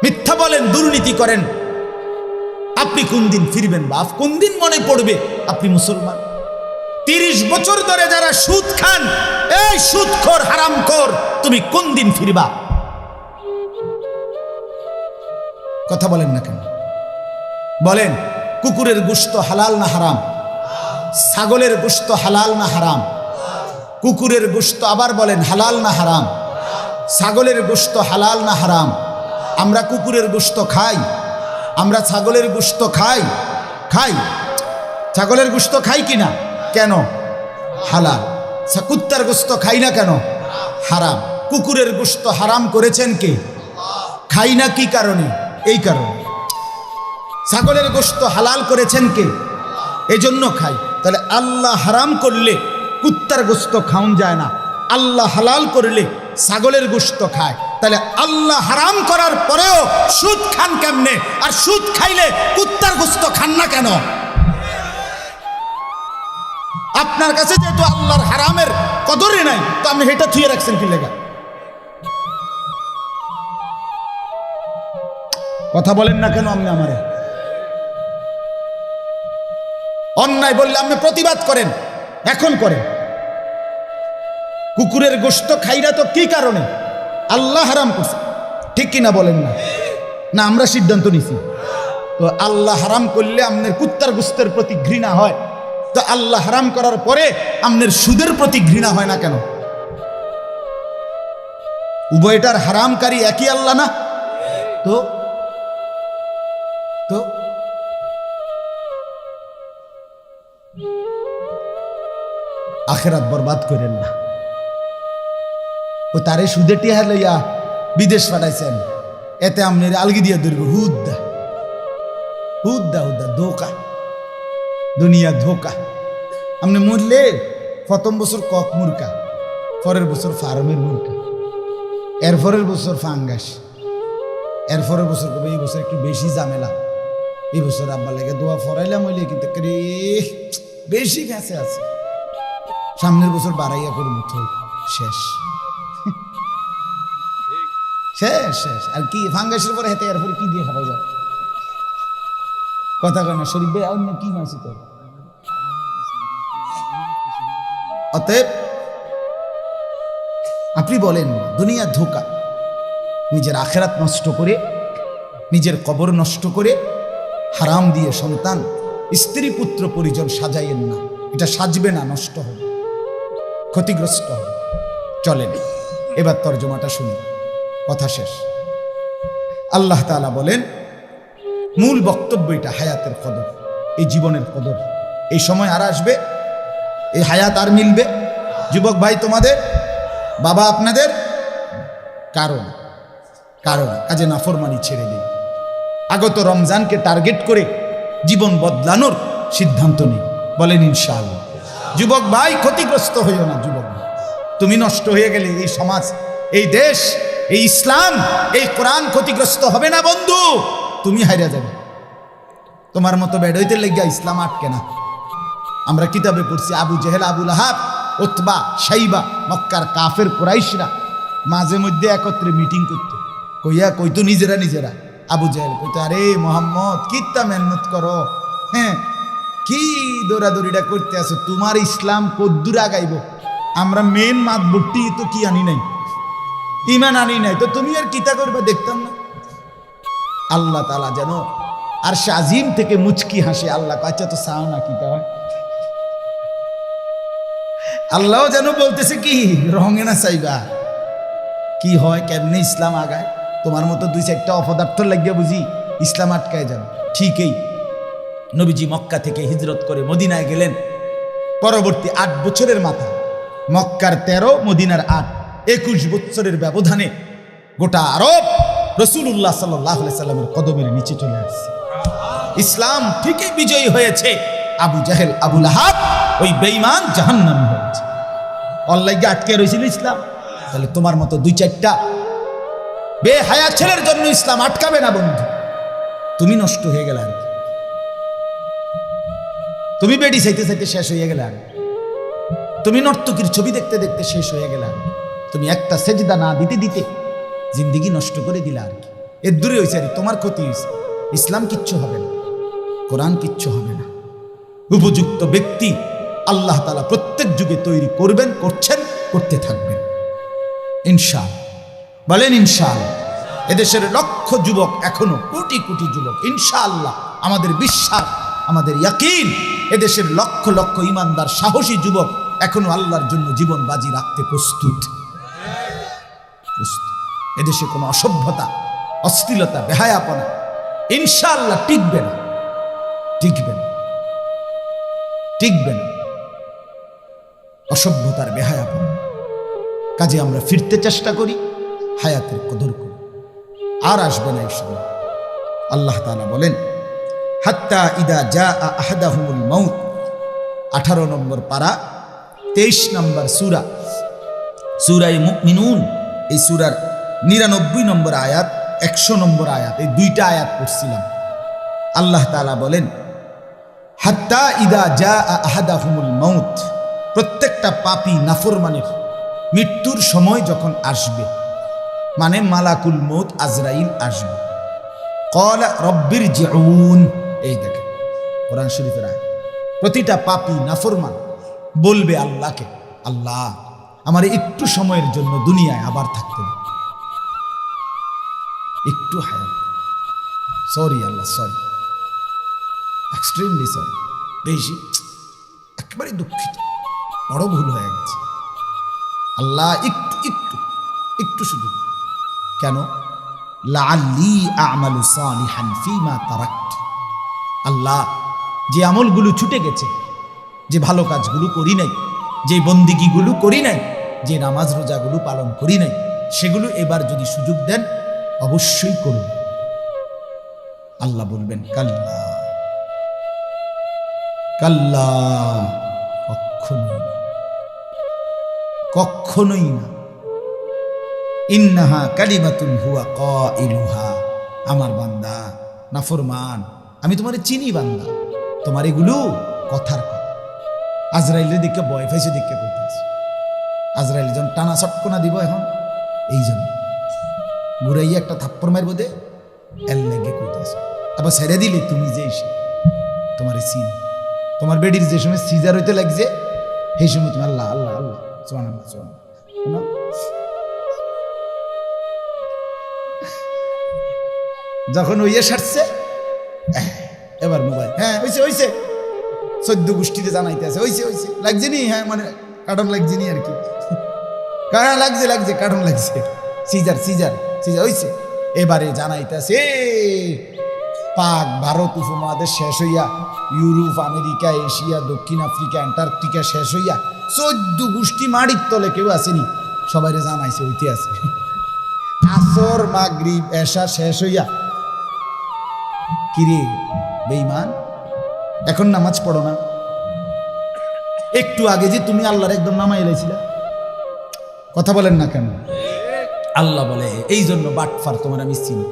মিথ্যা বলেন, দুর্নীতি করেন, আপনি কোন দিন ফিরবেন? বাপ, কোন দিন মনে পড়বে আপনি মুসলমান? 30 বছর ধরে যারা সুদ খান, এই সুদখোর হারামখোর, তুমি কোন দিন ফিরবা? কথা বলেন না কেন? বলেন, কুকুরের গোশত হালাল না হারাম? ছাগলের গোশত হালাল না হারাম? কুকুরের গোশত আবার বলেন হালাল না হারাম? ছাগলের গোশত হালাল না হারাম? আমরা কুকুরের গোশত খাই, আমরা ছাগলের গোশত খাই, ছাগলের গোশত খাই কিনা? কেন? হালাল। কুত্তার গোশত খাই না কেন? হারাম। কুকুরের গোশত হারাম করেছেন কে? খাই না কি কারণে? এই কারণে। ছাগলের গোশত হালাল করেছেন কে? এজন্য খাই। তাহলে আল্লাহ হারাম করলে কুত্তার গোশত খাওন যায় না, আল্লাহ হালাল করলে ছাগলের গোশত খায়। তাহলে আল্লাহ হারাম করার পরেও সুদ খান কেমনে? আর সুদ খাইলে কুত্তার গোশত খান না কেন? আপনার কাছে যেহেতু আল্লাহর হারামের কদরই নাই, তো আপনি এটা থুয়ে রাখছেন কি লেগা? কথা বলেন না কেন? আপনি আমারে অন্যায় বললে আপনি প্রতিবাদ করেন, এখন করেন। কুকুরের গোশত খাইরা তো কি কারণে? আল্লাহ হারাম করছে, ঠিক কিনা বলেন না? না আমরা সিদ্ধান্ত নিছি? তো আল্লাহ হারাম করলে আপনার কুত্তার গোশতের প্রতি ঘৃণা হয়, তো আল্লাহ হারাম করার পরে আপনার সুদের প্রতি ঘৃণা হয় না কেন? উভয়টার হারামকারী একই আল্লাহ না? তো তো আখেরাত বরবাদ করেন না। ও তারে সুদে টিহা লইয়া বিদেশ পাঠাইছেন, এতে আপনার আলগি দিয়া ধরবে। হুদ্দা হুদ্দা হুদ্দা ধোকা, দুনিয়া ধোকা। আপনি মরলে প্রথম বছর কক মুরকা, পরের বছর ফার্মের মুরকা, এরপরের বছর ফাঙ্গাস, এরপরের বছর কবে এই বছর একটু বেশি ঝামেলা, এই বছর আব্বা লেগে দোয়া ফরাইলাম হইলে কিন্তু বেশি গেছে আছে, সামনের বছর বাড়াইয়া করবো তো শেষ শেষ শেষ। আর কি ফাঙ্গাসের পরে হেঁটে এরপরে কি দিয়ে খাওয়া যায়? কথা কয় না শরীফ ভাই, অন্য কি মাসি তো। অতএব আপনি বলেন দুনিয়া ধোঁকা, নিজের আখেরাত নষ্ট করে, নিজের কবর নষ্ট করে, হারাম দিয়ে সন্তান স্ত্রী পুত্র পরিজন সাজাইয়েন না, এটা সাজবে না, নষ্ট হবে, ক্ষতিগ্রস্ত হবে। চলেন এবার তর্জমাটা শুনি, কথা শেষ। আল্লাহ তাআলা বলেন মূল বক্তব্য এটা হায়াতের কদর, এই জীবনের কদর। এই সময় আর আসবে, এই হায়াত আর মিলবে? যুবক ভাই তোমাদের, বাবা আপনাদের, কারণ কাজে নাফরমানি ছেড়ে দিন। আগত রমজানকে টার্গেট করে জীবন বদলানোর সিদ্ধান্ত নিন, বলেন ইনশাআল্লাহ। যুবক ভাই ক্ষতিগ্রস্ত হইও না। যুবক ভাই, তুমি নষ্ট হয়ে গেলে এই সমাজ, এই দেশ, এই ইসলাম, এই কোরআন ক্ষতিগ্রস্ত হবে না বন্ধু, তুমি হারিয়ে যাবে। তোমার মতো বেড়ইতে লেগে ইসলাম আটকে না। আমরা কিতাবে পড়ছি আবু জেহেল, আবু লাহাব, উতবা, শাইবা, মক্কার কাফের কুরাইশরা মাঝে মধ্যে একত্রে মিটিং করতো, কইতো নিজেরা আবু জেহেল কইতো, আরে মোহাম্মদ কিত্তা মেহনত করো, হ্যাঁ কি দৌড়াদৌড়িটা করতে আছো, তোমার ইসলাম কদ্দুর আগাইব, আমরা মেন মাতবুটি তো কি আনি নাই, ইমান আনি নাই, তো তুমি আর কিতা করবে দেখতাম না। আল্লাহ তাআলা যেন আর সে আজিম থেকে মুচকি হাসে, আল্লাহ আচ্ছা তো চাও না কিতা হয়, আল্লাহ যেন বলতেছে কি রঙে না চাইবা, কি হয় কেমনে ইসলাম আগায়, তোমার মতো দুই চারটা অপদার্থ লাগিয়া বুঝি ইসলাম আটকায় যাবে। ঠিকই নবীজি মক্কা থেকে হিজরত করে মদিনায় গেলেন, পরবর্তী 8 বছরের মাথা, মক্কার 13, মদিনার 8, 21 বছরের ব্যবধানে গোটা আরব রাসূলুল্লাহ সাল্লাল্লাহু আলাইহি সাল্লামের কদমের নিচে চলে আসছে। ইসলাম ঠিকই বিজয়ী হয়েছে, আবু জাহেল, আবু লাহাব ওই বেঈমান জাহান্নামী হয়েছে। অল্লাইকে আটকে রয়েছিল ইসলাম। তাহলে তোমার মতো 2-4টা বেহায়া ছেলের জন্য ইসলাম আটকাবে না বন্ধু। তুমি নষ্ট হয়ে গেলে, আর তুমি বেডি চাইতে চাইতে শেষ হয়ে গেলে, আর তুমি নর্তকীর ছবি দেখতে দেখতে শেষ হয়ে গেলে, আর তুমি একটা সেজদা না দিতে দিতে জিন্দিগি নষ্ট করে দিলে, আর কি এর দূরে হয়েছে, আর তোমার ক্ষতি হয়েছে। ইসলাম কিচ্ছু হবে না, কোরআন কিচ্ছু হবে না। উপযুক্ত ব্যক্তি আল্লাহ তাআলা প্রত্যেক যুগে তৈরি করবেন, করছেন, করতে থাকবেন ইনশাআল্লাহ। বলেন ইনশাআল্লাহ। এদেশের লক্ষ যুবক, এখনো কোটি কোটি যুবক, ইনশাআল্লাহ আমাদের বিশ্বাস, আমাদের ইয়াকিন, এদেশের লক্ষ লক্ষ ইমানদার সাহসী যুবক এখনো আল্লাহর জন্য জীবন বাজি রাখতে প্রস্তুত। এদেশে কোনো অসভ্যতা, অশ্লীলতা, বেহায়াপনা ইনশাআল্লাহ টিকবে না, টিকবে না, টিকবে না। অসভ্যতার, বেহায়াপনা কাজে আমরা ফিরতে চেষ্টা করি, হায়াতের কদর করি, আর আসবে না এই সময়। আল্লাহ তাআলা বলেন হাত্তা ইদা জা আহাদাহুমুল মাউত, 18 নম্বর পারা, 23 নম্বর সূরা, সূরায়ে মুমিনুন। এই সূরার 99 নম্বর আয়াত, 100 নম্বর আয়াত, এই 2টা আয়াত পড়ছিলাম। আল্লাহ তাআলা বলেন হাত্তা ইদা জা আহাদাহুমুল মাউত, প্রত্যেকটা পাপী নাফরমানের মৃত্যুর সময় যখন আসবে, মানে মালাকুল মউত আজরাইল আসবে, ক্বালা রব্বিরজিউন, এই দেখেন কোরআন শরীফের আয়াত। প্রতিটা পাপী নাফরমান বলবে আল্লাহকে, আল্লাহ আমার একটু সময়ের জন্য দুনিয়ায় আবার থাকতে দিন, একটু হায়াত, সরি আল্লাহ, সরি, এক্সট্রিমলি সরি, বেশি একেবারে দুঃখিত, বড় ভুল হয়ে গেছে আল্লাহ, একটু একটু একটু শুধু। কেন? লাআল্লি আ'মালু সালিহান ফীমা তারাকতু, আল্লাহ যে আমলগুলো ছুটে গেছে, যে ভালো কাজগুলো করি নাই, যে বন্দিগিগুলো করি নাই, যে নামাজ রোজাগুলো পালন করি নাই, সেগুলো এবার যদি সুযোগ দেন অবশ্যই করুন। আল্লাহ বলবেন কাল্লা, কাল্লা, কখনো কখনোই না। ইন্নাহা কালিমাতুন হুয়া কাইলুহা, আমার বান্দা নাফরমান, আমি তোমারে চিনি বান্দা, তোমার এগুলো কথার কথা। আজরাইলের দিকে ভয় পাইছে, দিকে কইতেছে আজরাইল যখন টানা চটকনা দিব এখন, এই জন্য ঘুরাইয়া একটা থাপ্পড় মারব দে, এর লেগে কইতেছে। আবার ছেড়ে দিলে তুমি যে এসে তোমার চিন, তোমার বেডির যে সময় সিজার হইতে লাগছে সেই সময় তুমি আল্লাহ আল্লাহ আল্লাহ সুবহানাল্লাহ সুবহানাল্লাহ। যখন ওইয়ে সারছে এবার মোবাইল, হ্যাঁ হইছে হইছে, 14 গোষ্ঠীতে জানাইতে আছে, হইছে হইছে, লাগছে নি, হ্যাঁ মানে কার্টন লাগছে নি আর কি, হ্যাঁ লাগছে লাগছে কার্টন লাগছে, সিজার সিজার সিজার হইছে। এবারে জানাইতেছে পাক ভারত উপমহাদেশ শেষ হইয়া, ইউরোপ আমেরিকা এশিয়া দক্ষিণ আফ্রিকা অ্যান্টার্কটিকা শেষ হইয়া 14 গোষ্ঠী মাটির তলে কেউ আসেনি, সবাই জানাইছে হইতে আছে। আসর মাগরিব এশা শেষ হইয়া, কিরে বেঈমান এখন নামাজ পড়ো না? একটু আগে যে তুমি আল্লাহর একদম নামাই এলাইছিলা, কথা বলেন না কেন? আল্লাহ বলে এই জন্য বাটফার, তোমার আমি চিনি,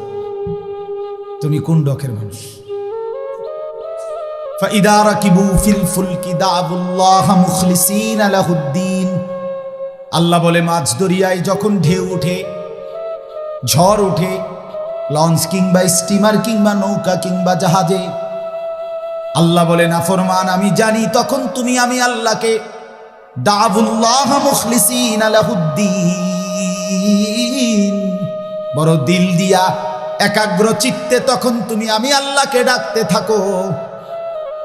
তুমি কোন ডকের মানুষ। ফাইদা রাকিবু ফিল ফুলকি দাবুল্লাহ মুখলিসিনা লাহুদ্দিন, আল্লাহ বলে মাছ দরিয়ায় যখন ঢেউ ওঠে, ঝড় ওঠে, লঞ্চ কিংবা স্টিমার কিংবা নৌকা কিংবা জাহাজে, আল্লাহ বলে নাফরমান আমি জানি তখন তুমি আমি আল্লাহকে দাবুল্লাহ মুখলিসিনা লাহুদ্দিন, বড় দিল দিয়া একাগ্র চিত্তে তখন তুমি আমি আল্লাহকে ডাকতে থাকো।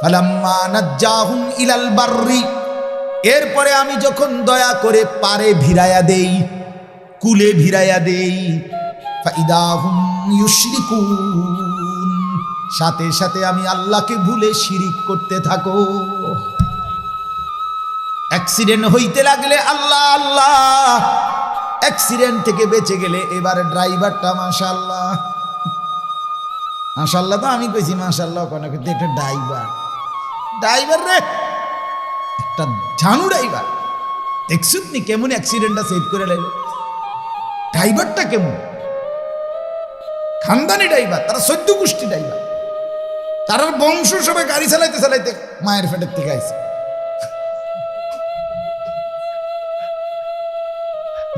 ফালাম্মা নাজ্জাহুম ইলাল বাররি, এরপরে আমি যখন দয়া করে পারে ভিড়াইয়া দেই, কুলে ভিড়াইয়া দেই, ফাইদাহুম ইউশরিকুন, সাথে সাথে আমি আল্লাহকে ভুলে শিরিক করতে থাকো। অ্যাক্সিডেন্ট হইতে লাগলে আল্লাহ আল্লাহ, অ্যাক্সিডেন্ট থেকে বেঁচে গেলে এবারে ড্রাইভারটা মাশাআল্লাহ, মাশাআল্লাহ তো আমি কইছি মাশাআল্লাহ কেন, কিন্তু একটা ড্রাইভার, ড্রাইভার রে একটা জানু ড্রাইভার, দেখছুত নি কেমন অ্যাক্সিডেন্টটা সেভ করে লাইল, ড্রাইভারটা কেমন খানদানি ড্রাইভার, তারা 14 গোষ্ঠী ড্রাইভার, তার বংশ সবাই গাড়ি চালাইতে চালাইতে মায়ের ফেটের থেকে আইছে,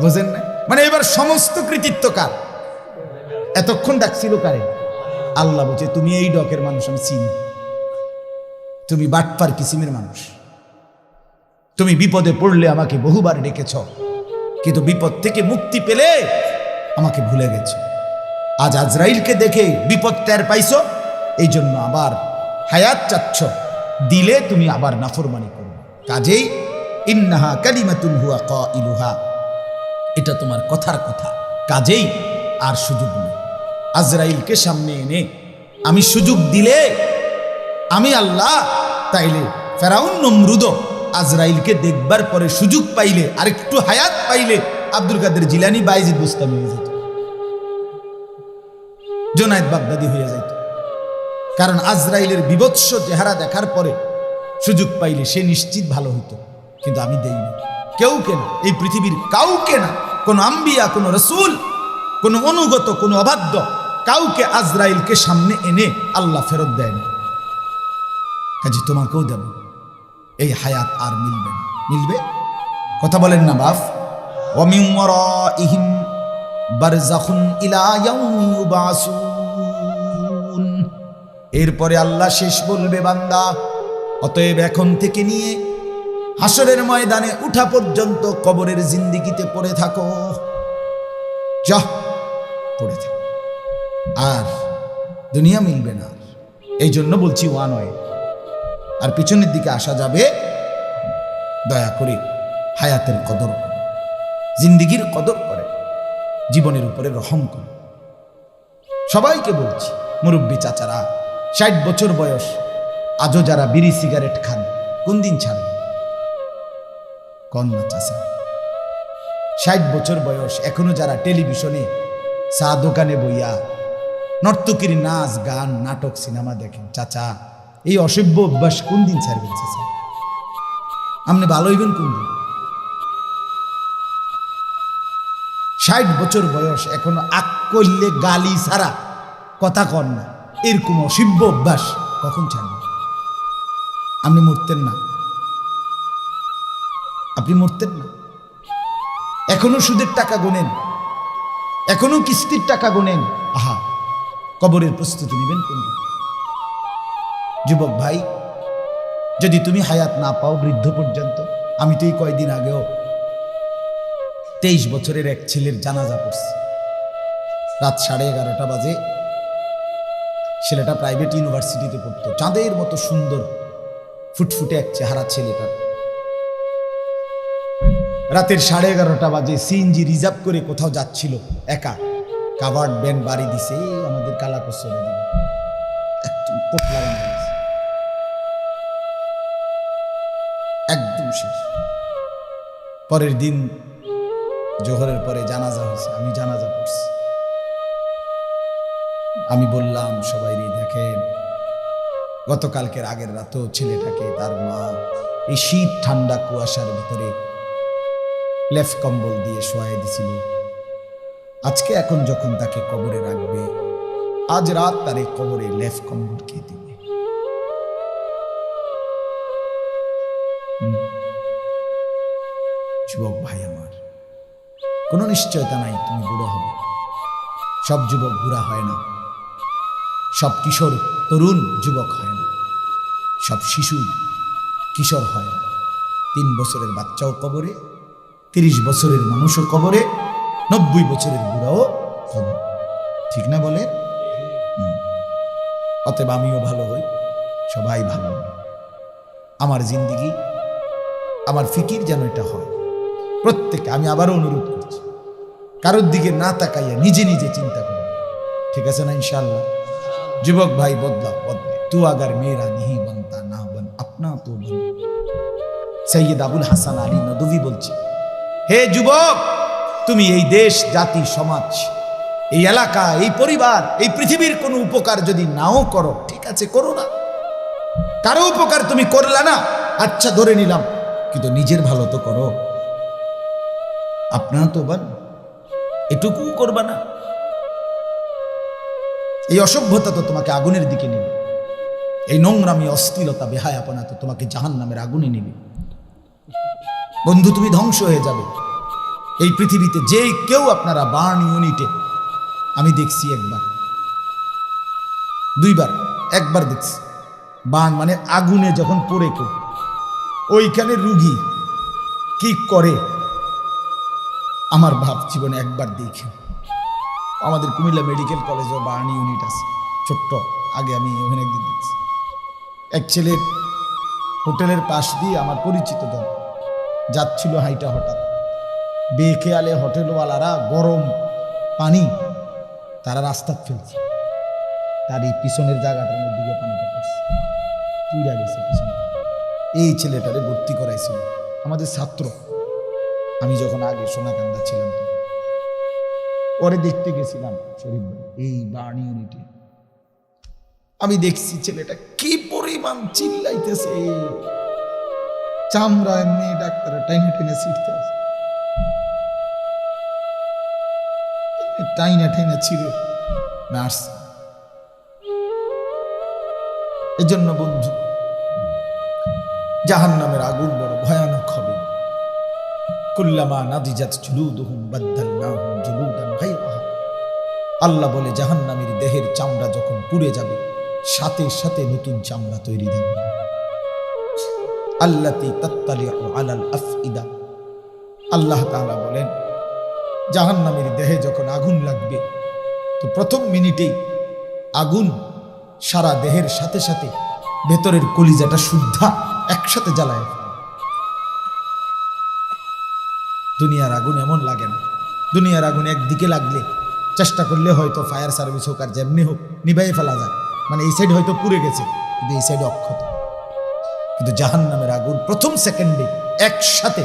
বুঝেন না? মানে এবার সমস্ত কৃতিত্ব কার? এতক্ষণ ডাকছিল কারে? আল্লাহ বলছে তুমি এই ডকের মানুষ আমি চিনি, তুমি বাটপার কিসিমের মানুষ, তুমি বিপদে পড়লে আমাকে বহুবার ডেকেছ, কিন্তু বিপদ থেকে মুক্তি পেলে আমাকে ভুলে গেছ। আজ আজরাইলকে দেখে বিপদ টের পাইছো, এই জন্য আবার হায়াত চাচ্ছ, দিলে তুমি আবার নাফরমানি করবে। কাজেই ইন্নাহা কালিমাতুন হুয়া কাইলুহা, এটা তোমার কথার কথা, কাজেই আর সুযোগ নেই। আজরাইলকে সামনে এনে আমি সুযোগ দিলে আমি আল্লাহ, তাইলে ফেরাউন নমরুদ আজরাইলকে দেখবার পরে সুযোগ পাইলে, আরেকটু হায়াত পাইলে আব্দুল কাদের জিলানী বাইজিদ বুস্তামি হয়ে যেত, জোনায়েদ বাগদাদি হয়ে যেত। কারণ আজরাইলের বিভৎস চেহারা দেখার পরে সুযোগ পাইলে সে নিশ্চিত ভালো হতো, কিন্তু আমি দেইনি, কেউ কেনা, এই পৃথিবীর কাউকে না, কোন আম্বিয়া, কোন রসুল, কোন অনুগত, কোন অবাধ্য কাউকে আজরাইলকে সামনে এনে আল্লাহ ফেরত দেয়নি। কাজে তোমাকেও দেব, এই হায়াত আর মিলবে না। মিলবে? কথা বলেন না বাপ। ওয়ামিন ওয়ারাইহিম বারযাখুন ইলা ইয়াউমি ইউবাসুন, এরপরে আল্লাহ শেষ বলবে বান্দা অতএব এখন থেকে নিয়ে হাসরের ময়দানে উঠা পর্যন্ত কবরের জিন্দিগিতে পড়ে থাকো, যা পড়ে থাকো, আর দুনিয়া মিলবে না। এই জন্য বলছি ওয়ান ওয়ে, আর পিছনের দিকে আসা যাবে। দয়া করে হায়াতের কদর করে, জিন্দিগির কদর করে, জীবনের উপরে রহম করে। সবাইকে বলছি, মুরব্বী চাচারা, 60 বছর বয়স, আজও যারা বিড়ি সিগারেট খান, কোন দিন ছাড়বে? কন্যা চাচা 60 বছর বয়স, এখনো যারা টেলিভিশনে চা দোকানে বইয়া নর্তকীর নাচ গান নাটক সিনেমা দেখেন, চাচা এই অসভ্য অভ্যাস কোন দিন ছাড়বেন? চাচা আপনি ভালো হইবেন কোন দিন? 60 বছর বয়স, এখনো আক করলে গালি ছাড়া কথা কন না, এরকম অসভ্য অভ্যাস কখন ছাড়বেন? আপনি মরতেন না, আপনি মরতেন না। এখনো সুদের টাকা গোনেন, এখনো কিস্তির টাকা গোনেন। আহা, কবরের প্রস্তুতি নেবেন কোন? যুবক ভাই, যদি তুমি হায়াত না পাও বৃদ্ধ পর্যন্ত, আমি তো এই কয়দিন আগেও 23 বছরের এক ছেলের জানাজা পড়ছি। রাত 11:30 বাজে। ছেলেটা প্রাইভেট ইউনিভার্সিটিতে পড়তো, চাঁদের মতো সুন্দর ফুটফুটে এক চেহারা ছেলেটার। রাতের 11:30 বাজে সিএনজি রিজার্ভ করে কোথাও যাচ্ছিল একা, কাভার্ড ভ্যান বাড়ি দিছে, আমাদের কালাকসরে দিল, একদম পোটলা বানিয়েছে, একদম শেষ। পরের দিন জোহরের পরে জানাজা হয়েছে, আমি জানাজা পড়ছি। আমি বললাম সবাই, দেখেন গতকালকের আগের রাতেও ছেলেটাকে তার মা এই শীত ঠান্ডা কুয়াশার ভিতরে লেফ কম্বল দিয়ে শোয়াই দিছিল। আজকে এখন যখন তাকে কবরে রাখবে, আজ রাত তার এই কবরে লেফ কম্বল কে দিবে? যুবক ভাই আমার, কোনো নিশ্চয়তা নাই তুমি বুড়ো হবে। সব যুবক বুড়া হয় না, সব কিশোর তরুণ যুবক হয় না, সব শিশু কিশোর হয় না। 3 বছরের বাচ্চাও কবরে, 30 বছরের মানুষও কবরে, 90 বছরের বুড়াও কবরে, ঠিক না বলে? অতএব আমিও ভালো হই, সবাই ভালো হয়। আমার জিন্দিগি, আমার ফিকির যেন এটা হয় প্রত্যেককে। আমি আবারও অনুরোধ করছি, কারোর দিকে না তাকাইয়া নিজে নিজে চিন্তা করো, ঠিক আছে না? ইনশাআল্লাহ যুবক ভাই বদলা বদলে, তু আগার মেরা नहीं बनता ना बन अपना तो बन। সৈয়দ আবুল হাসান আলী নদভী বলছে, হে যুবক, তুমি এই দেশ, জাতি, সমাজ, এই এলাকা, এই পরিবার, এই পৃথিবীর কোনো উপকার যদি নাও করো, ঠিক আছে করো না, কারো উপকার তুমি করলা না, আচ্ছা ধরে নিলাম, কিন্তু নিজের ভালো তো করো, আপনা তো বান, এটুকু করবা না। এই অসভ্যতা তো তোমাকে আগুনের দিকে নেবে, এই নোংরামি, অশ্লীলতা, বেহায়াপনা তো তোমাকে জাহান্নামের আগুনে নেবে। বন্ধু, তুমি ধ্বংস হয়ে যাবে এই পৃথিবীতে। যে কেউ, আপনারা বার্ন ইউনিটে আমি দেখছি একবার, 2 বার, একবার দেখছি বার্ন মানে আগুনে যখন পড়ে কেউ, ওইখানে রুগী কি করে আমার ভাব জীবনে একবার দেখি। আমাদের কুমিল্লা মেডিকেল কলেজেও বার্ন ইউনিট আছে ছোট্ট, আগে আমি ওখানে একদিন দেখছি। এক ছেলের হোটেলের পাশ দিয়ে আমার পরিচিত দল যাচ্ছিল হাইটা, হঠাৎ বেখেয়ালে হোটেলওয়ালারা গরম পানি তারা রাস্তা ফেলছে, তার এই পিছনের জায়গাটার মধ্যে গিয়ে পানিটা পড়ছে, পুড়ে গেছে পিছনে। এই ছেলেটারে ভর্তি করাইছিল আমাদের ছাত্র, আমি যখন আগে সোনাকান্দা ছিলাম পরে দেখতে গেছিলাম শরীফ ভাই এই বার্ন ইউনিটে। আমি দেখছি ছেলেটা কি পরিমাণ চিল্লাইতেছে, চামড়া এমনি ডাক্তার টাইনে টেনে ছিটতে আছে, টাইনা টেনে ছিঁড়ে নার্স। এজন্য বন্ধু, জাহান্নামের আগুন বড় ভয়ানক হবে। কুল্লামা নাদিজাত জুলুদুহুম বাদদালনাহুম জুলুদান গায়রাহা। আল্লাহ বলে, জাহান্নামীর দেহের চামড়া যখন পুড়ে যাবে, সাথে সাথে নতুন চামড়া তৈরি দেবে। আল্লাতী তাত্তালিউ আলাল আফইদা। আল্লাহ তাআলা বলেন, জাহান্নামীর দেহে যখন আগুন লাগবে, তো প্রথম মিনিটেই আগুন সারা দেহের সাথে সাথে ভেতরের কলিজাটা শুদ্ধা একসাথে জ্বালায়। দুনিয়ার আগুন এমন লাগে না। দুনিয়ার আগুন একদিকে লাগলে চেষ্টা করলে হয়তো ফায়ার সার্ভিস হোক আর যেমনি হোক নিভাইয়ে ফেলা যায়, মানে এই সাইড হয়তো পুড়ে গেছে কিন্তু এই সাইডে অক্ষত। কিন্তু জাহান্নামের আগুন প্রথম সেকেন্ডে একসাথে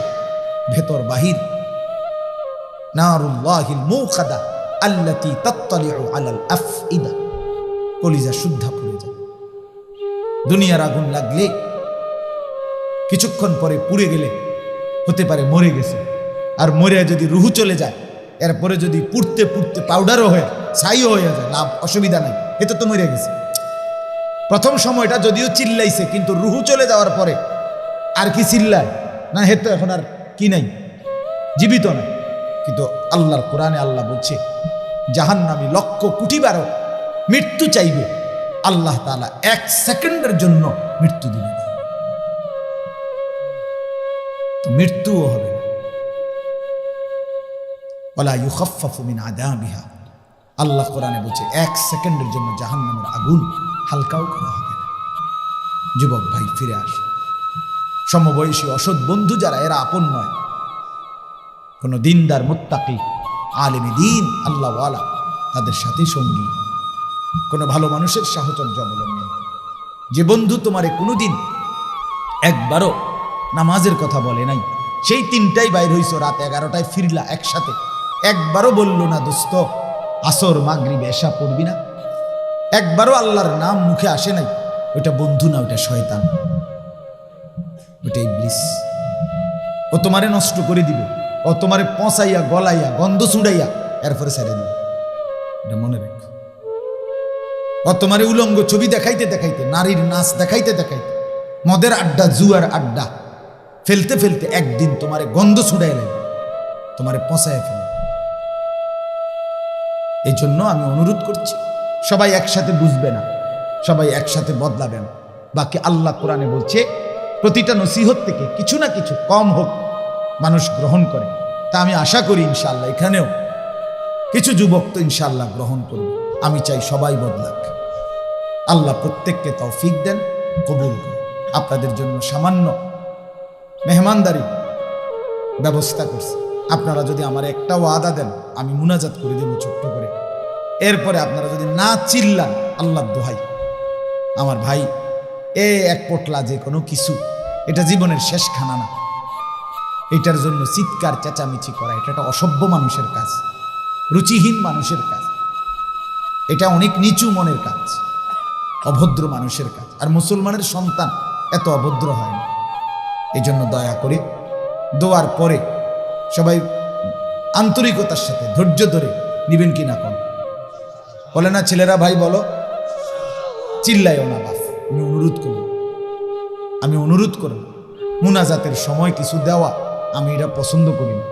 ভেতর বাহির। নারুল্লাহিল মুকাদা আল্লাতী তাত্তালিউ আলাল আফইদা, কলিজা শুদ্ধা পুড়ে যায়। দুনিয়ার আগুন লাগলে কিছুক্ষণ পরে পুড়ে গেলে হতে পারে মরে গেছে, আর মরে যদি রুহু চলে যায় এরপরে যদি পুড়তে পুড়তে পাউডারও হয়ে ছাইও হয়ে যায়, লাভ অসুবিধা নাই, এতে তো মরে গেছে। প্রথম সময়টা যদিও চিল্লাইছে, কিন্তু রুহু চলে যাওয়ার পরে আর কি চিল্লায় না, হে তো এখন আর কি নাই, জীবিত নাই। কিন্তু আল্লাহর কোরআনে আল্লাহ বলছে জাহান্নামী লক্ষ কোটি বারও মৃত্যু চাইবে, আল্লাহ তাআলা 1 সেকেন্ডের জন্য মৃত্যু দিবে না, তো মৃত্যুও হবে না। ওয়ালা ইউখাফফাফু মিন আযাবিহা, আল্লাহ কোরআনে বলছে 1 সেকেন্ডের জন্য জাহান্নামের আগুন হালকাও করা হবে না। যুবক ভাই ফিরে আস, সমবয়সী অসৎ বন্ধু যারা, এরা আপন নয়। কোন দিনদার মুত্তাকি আলেমে দ্বীন আল্লাহওয়ালা তাদের সাথে সঙ্গী, কোনো ভালো মানুষের সাহচর্য অবলম্বন। যে বন্ধু তোমারে কোনোদিন একবারও নামাজের কথা বলে নাই, সেই 3টায় বাইর হইছো, রাত 11টায় ফিরলা একসাথে, একবারও বলল না দোস্ত আসর মাগরিব এশা পড়বি না, একবারও আল্লাহর নাম মুখে আসে নাই, ওইটা বন্ধু না, ওইটা শয়তান, ওইটা ইবলিস। ও তোমারে নষ্ট করে দিবে, ও তোমারে পচাইয়া গলাইয়া গন্ধ ছুড়াইয়া এরপরে ছেড়ে দিবে, এটা মনে রেখো। ও তোমারে উলঙ্গ ছবি দেখাইতে দেখাইতে, নারীর নাচ দেখাইতে দেখাইতে, মদের আড্ডা জুয়ার আড্ডা ফেলতে ফেলতে একদিন তোমারে গন্ধ ছুড়াই লাগবে, তোমারে পচাইয়া ফেলবে। এই জন্য আমি অনুরোধ করছি, সবাই একসাথে বুঝবে না, সবাই একসাথে বদলাবে না। বাকি আল্লাহ কোরআনে বলছে প্রতিটা নসিহত থেকে কিছু না কিছু কম হোক মানুষ গ্রহণ করে। তা আমি আশা করি ইনশাআল্লাহ এখানেও কিছু যুবক তো ইনশাআল্লাহ গ্রহণ করবে। আমি চাই সবাই বদলাক, আল্লাহ প্রত্যেককে তৌফিক দেন, কবুল করেন। আপনাদের জন্য সামান্য মেহমানদারি ব্যবস্থা করছি, আপনারা যদি আমার একটা ওয়াদা দেন আমি মুনাজাত করে দেব ছোট্ট করে, এরপরে আপনারা যদি না চিল্লান, আল্লাহর দোহাই আমার ভাই, এক পোটলা যে কোনো কিছু, এটা জীবনের শেষ খানা না, এটার জন্য চিৎকার চেঁচামেচি করা এটা একটা অসভ্য মানুষের কাজ, রুচিহীন মানুষের কাজ, এটা অনেক নিচু মনের কাজ, অভদ্র মানুষের কাজ। আর মুসলমানের সন্তান এত অভদ্র হয় না। এই জন্য দয়া করে দোয়ার পরে সবাই আন্তরিকতার সাথে ধৈর্য ধরে নিবেন কি না কোন বলে না ছেলেরা, ভাই বলো, চিল্লাইও না বাপ, আমি অনুরোধ করব মুনাজাতের সময় কিছু দেওয়া আমি এটা পছন্দ করি না।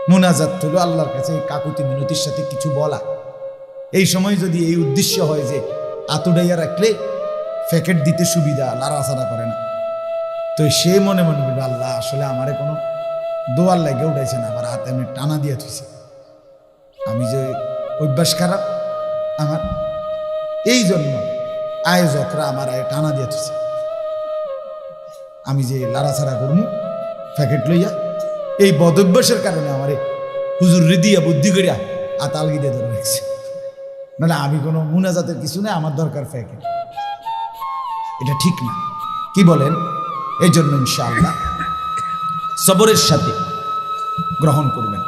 মুনাজাত হলো আল্লাহর কাছে কাকুতি মিনতির সাথে কিছু বলা। এই সময় যদি এই উদ্দেশ্য হয় যে আতুডাইয়া রাখলে প্যাকেট দিতে সুবিধা, লাড়াছাড়া করে না, তো সে মনে মনে বলবে আল্লাহ আসলে আমারে কোনো দোয়ার লাগে উঠাইছে না, আমার হাতে আমি টানা দিয়ে থুইছে, আমি যে অভ্যাস খারাপ আমার, এই জন্য আয়োজকরা আমার টানা দিয়ে থুইছে, আমি যে লাড়াছাড়া করবো প্যাকেট লইয়া, এই বদভ্যাসের কারণে আমারে হুজুর দিয়া বুদ্ধি করিয়া আতালগি দিয়ে ধরে রাখছে। মানে আমি কোনো মুনাজাতের কিছু নেই, আমার দরকার প্যাকেট, এটা ঠিক না, কি বলেন? এই জন্য ইনশাআল্লাহ সবরের সাথে গ্রহণ করবেন।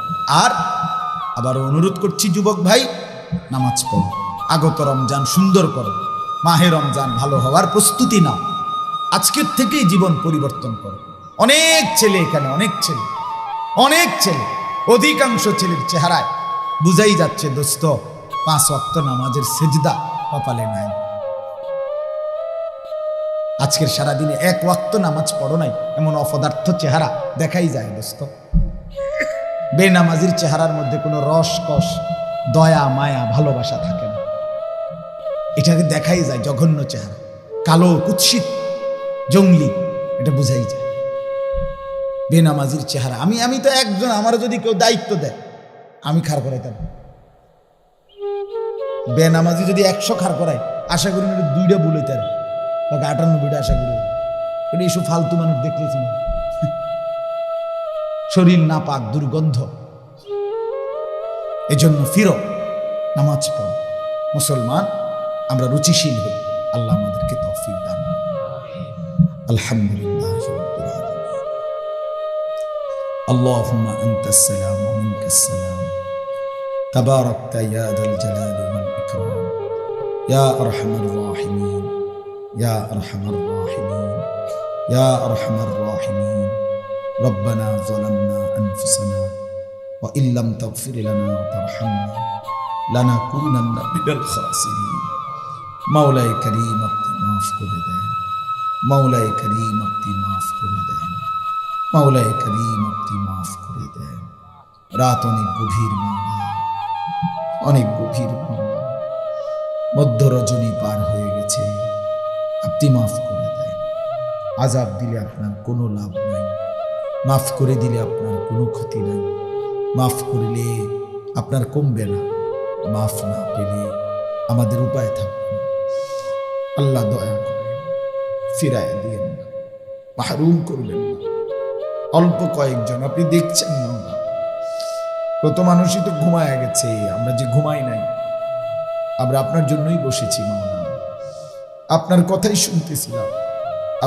আর আবার অনুরোধ করছি যুবক ভাই, নামাজ পড়ো, আগত রমজান সুন্দর করো, মাহে রমজান ভালো হওয়ার প্রস্তুতি নাও, আজকের থেকেই জীবন পরিবর্তন করো। অনেক ছেলে এখানে, অনেক ছেলে, অধিকাংশ ছেলের চেহারায় বুঝাই যাচ্ছে দোস্ত 5 ওয়াক্ত নামাজের সেজদা কপালে নাই। আজকের সারাদিনে 1 ওয়াক্ত নামাজ পড়ো নাই, এমন অপদার্থ চেহারা দেখাই যায় দোস্ত। বেনামাজির চেহারার মধ্যে কোনো রস কস, দয়া মায়া ভালোবাসা থাকে না, এটাকে দেখাই যায় জঘন্য চেহারা, কালো কুৎসিত জঙ্গলি, এটা বুঝাই যায় বেনামাজির চেহারা। আমি তো একজন, আমার যদি কেউ দায়িত্ব দেয় আমি খাড় করাইতাম। বেনামাজি যদি 100 খাড় করায়, আশা করি 2টা বুলাইতার বা 98টা আশা করি। এইসব ফালতু মানুষ দেখলেছি না, শরীর না পাক, দুর্গন্ধ। এজন্য ফিরো, নামাজ পড়ো, মুসলমান আমরা রুচিশীল হই। আল্লাহ আমাদেরকে তৌফিক দান। আলহামদুলিল্লাহ রাব্বিল আলামিন। আল্লাহুম্মা আনতাস সালাম ওয়া মিনকাস সালাম, তাবারাকতা ইয়া যাল জালালি ওয়াল ইকরাম, ইয়া আরহামার রাহিমিন, ইয়া আরহামার রাহিমিন, ইয়া আরহামার রাহিমিন। ربنا ظلمنا أنفسنا ওয়া ইল্লাম তাগফির লানা ওয়া তারহামনা লানাকুনান্না মিনাল খাসিরিন। মাওলায়ে করিম আপনি মাফ করে দেন, মাওলায়ে করিম আপনি মাফ করে দেন, মাওলায়ে করিম আপনি মাফ করে দেন। রাত অনেক গভীর মাওলা, অনেক গভীর মাওলা, মধ্য রজনী পার হয়ে গেছে, আপনি মাফ করে দেন। আযাব দিলে আপনার কোনো লাভ নাই, মাফ করে দিলে আপনার কোনো ক্ষতি নাই। মাফ করলে আপনার কমবে না, মাফ না পেলে আমাদের উপায় থাকবে না। আল্লাহ দয়া করেন, ফিরায় দিয়েন না, মাহরুম করবেন না। অল্প কয়েকজন আপনি দেখছেন না, কত মানুষই তো ঘুমায় গেছে, আমরা যে ঘুমাই নাই, আমরা আপনার জন্যই বসেছি মাওলা। আপনার কথাই শুনতেছিলাম,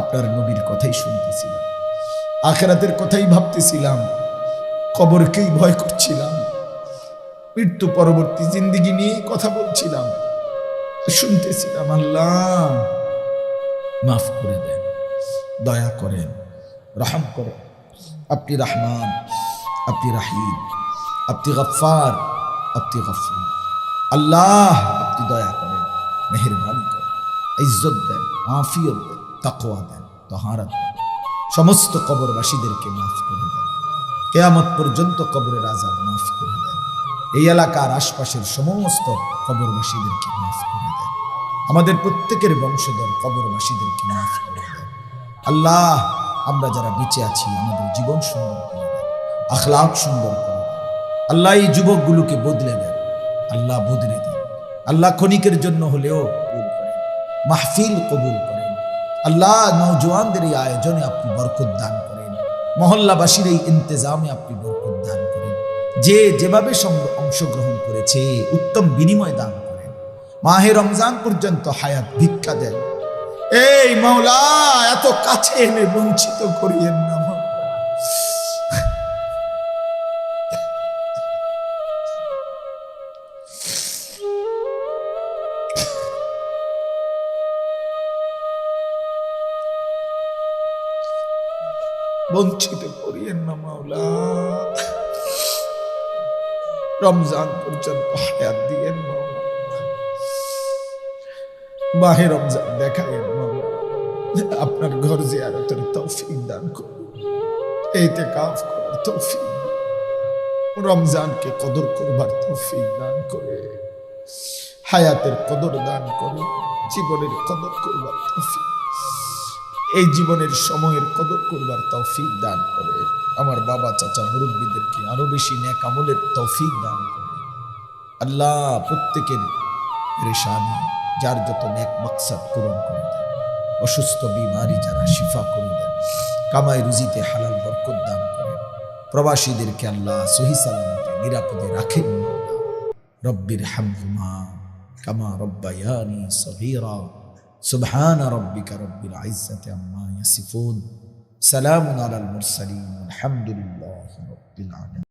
আপনার নবীর কথাই শুনতেছিলাম, আখিরাতের কথাই ভাবতেছিলাম, কবরকেই ভয় করছিলাম, মৃত্যু পরবর্তী জিন্দেগি নিয়ে কথা বলছিলাম, শুনতেছিলাম। আল্লাহ মাফ করে দেন, দয়া করেন, রহম করেন। আপনি রহমান, আপনি রাহিম, আপনি গফফার, আপনি গফুর। আল্লাহ আপনি দয়া করেন, মেহেরবানি করেন, ইজ্জত দেন, আফিয়ত দেন, তাকওয়া দেন, তাহারাত দেন। সমস্ত কবরবাসীদেরকে মাফ করে দেন, কিয়ামত পর্যন্ত কবরের আযাব মাফ করে দেন। এই এলাকার আশপাশের সমস্ত কবরবাসীদেরকে মাফ করে দেন। আমাদের প্রত্যেকের বংশধর কবরবাসীদেরকে মাফ করে দেন। আল্লাহ আমরা যারা বেঁচে আছি আমাদের জীবন সুন্দর করে দেন, আখলাক সুন্দর করে দেন। আল্লাহ এই যুবকগুলোকে বদলে দেন, আল্লাহ বদলে দেন। আল্লাহ ক্ষণিকের জন্য হলেও কবুল করেন, মাহফিল কবুল করেন। আল্লাহ নওজোয়ানদের এই আয়োজনে আপনি বরকত দান করেন, মহল্লাবাসীর এই ইন্তজামে আপনি বরকত দান করেন। যে যেভাবে অংশগ্রহণ করেছে উত্তম বিনিময় দান করেন। মাহে রমজান পর্যন্ত হায়াত ভিক্ষা দেন। এই মাওলা এত কাছে এনে বঞ্চিত করিয়েন না, বঞ্চিত করিয়েন না মাওলা। রমজান পর্যন্ত হায়াত দিয়েন মাওলা, মাহে রমজান দেখায়েন মাওলা। আপনার ঘর জিয়ারতের তৌফিক দান করুন, ইতিকাফ করার তৌফিক, রমজানকে কদর করবার তৌফিক দান করে, হায়াতের কদর দান করে, জীবনের কদর করবার তৌফিক, এই জীবনের সময়ের কদর করবার তৌফিক দান করে। আমার বাবা চাচা মুরব্বীদেরকে আরো বেশি নেক আমলের তৌফিক দান করে। আল্লাহ প্রত্যেকের পেরেশানি, যার যত নেক মাকসাদ পূরণ করে দেন। অসুস্থ বিমারি যারা শিফা করে দেন, কামাই রুজিতে হালাল বরকত দান করেন। প্রবাসীদেরকে আল্লাহ সহি সালামতে নিরাপদে রাখেন। রব্বির হামহুমা কামা রব্বায়ানি সগীরা। সুবহান রাব্বিকা রব্বিল ইজ্জাতি আম্মা ইয়াসিফুন, সালামুন আলাল মুরসালিন, আলহামদুলিল্লাহি রাব্বিল আলামিন।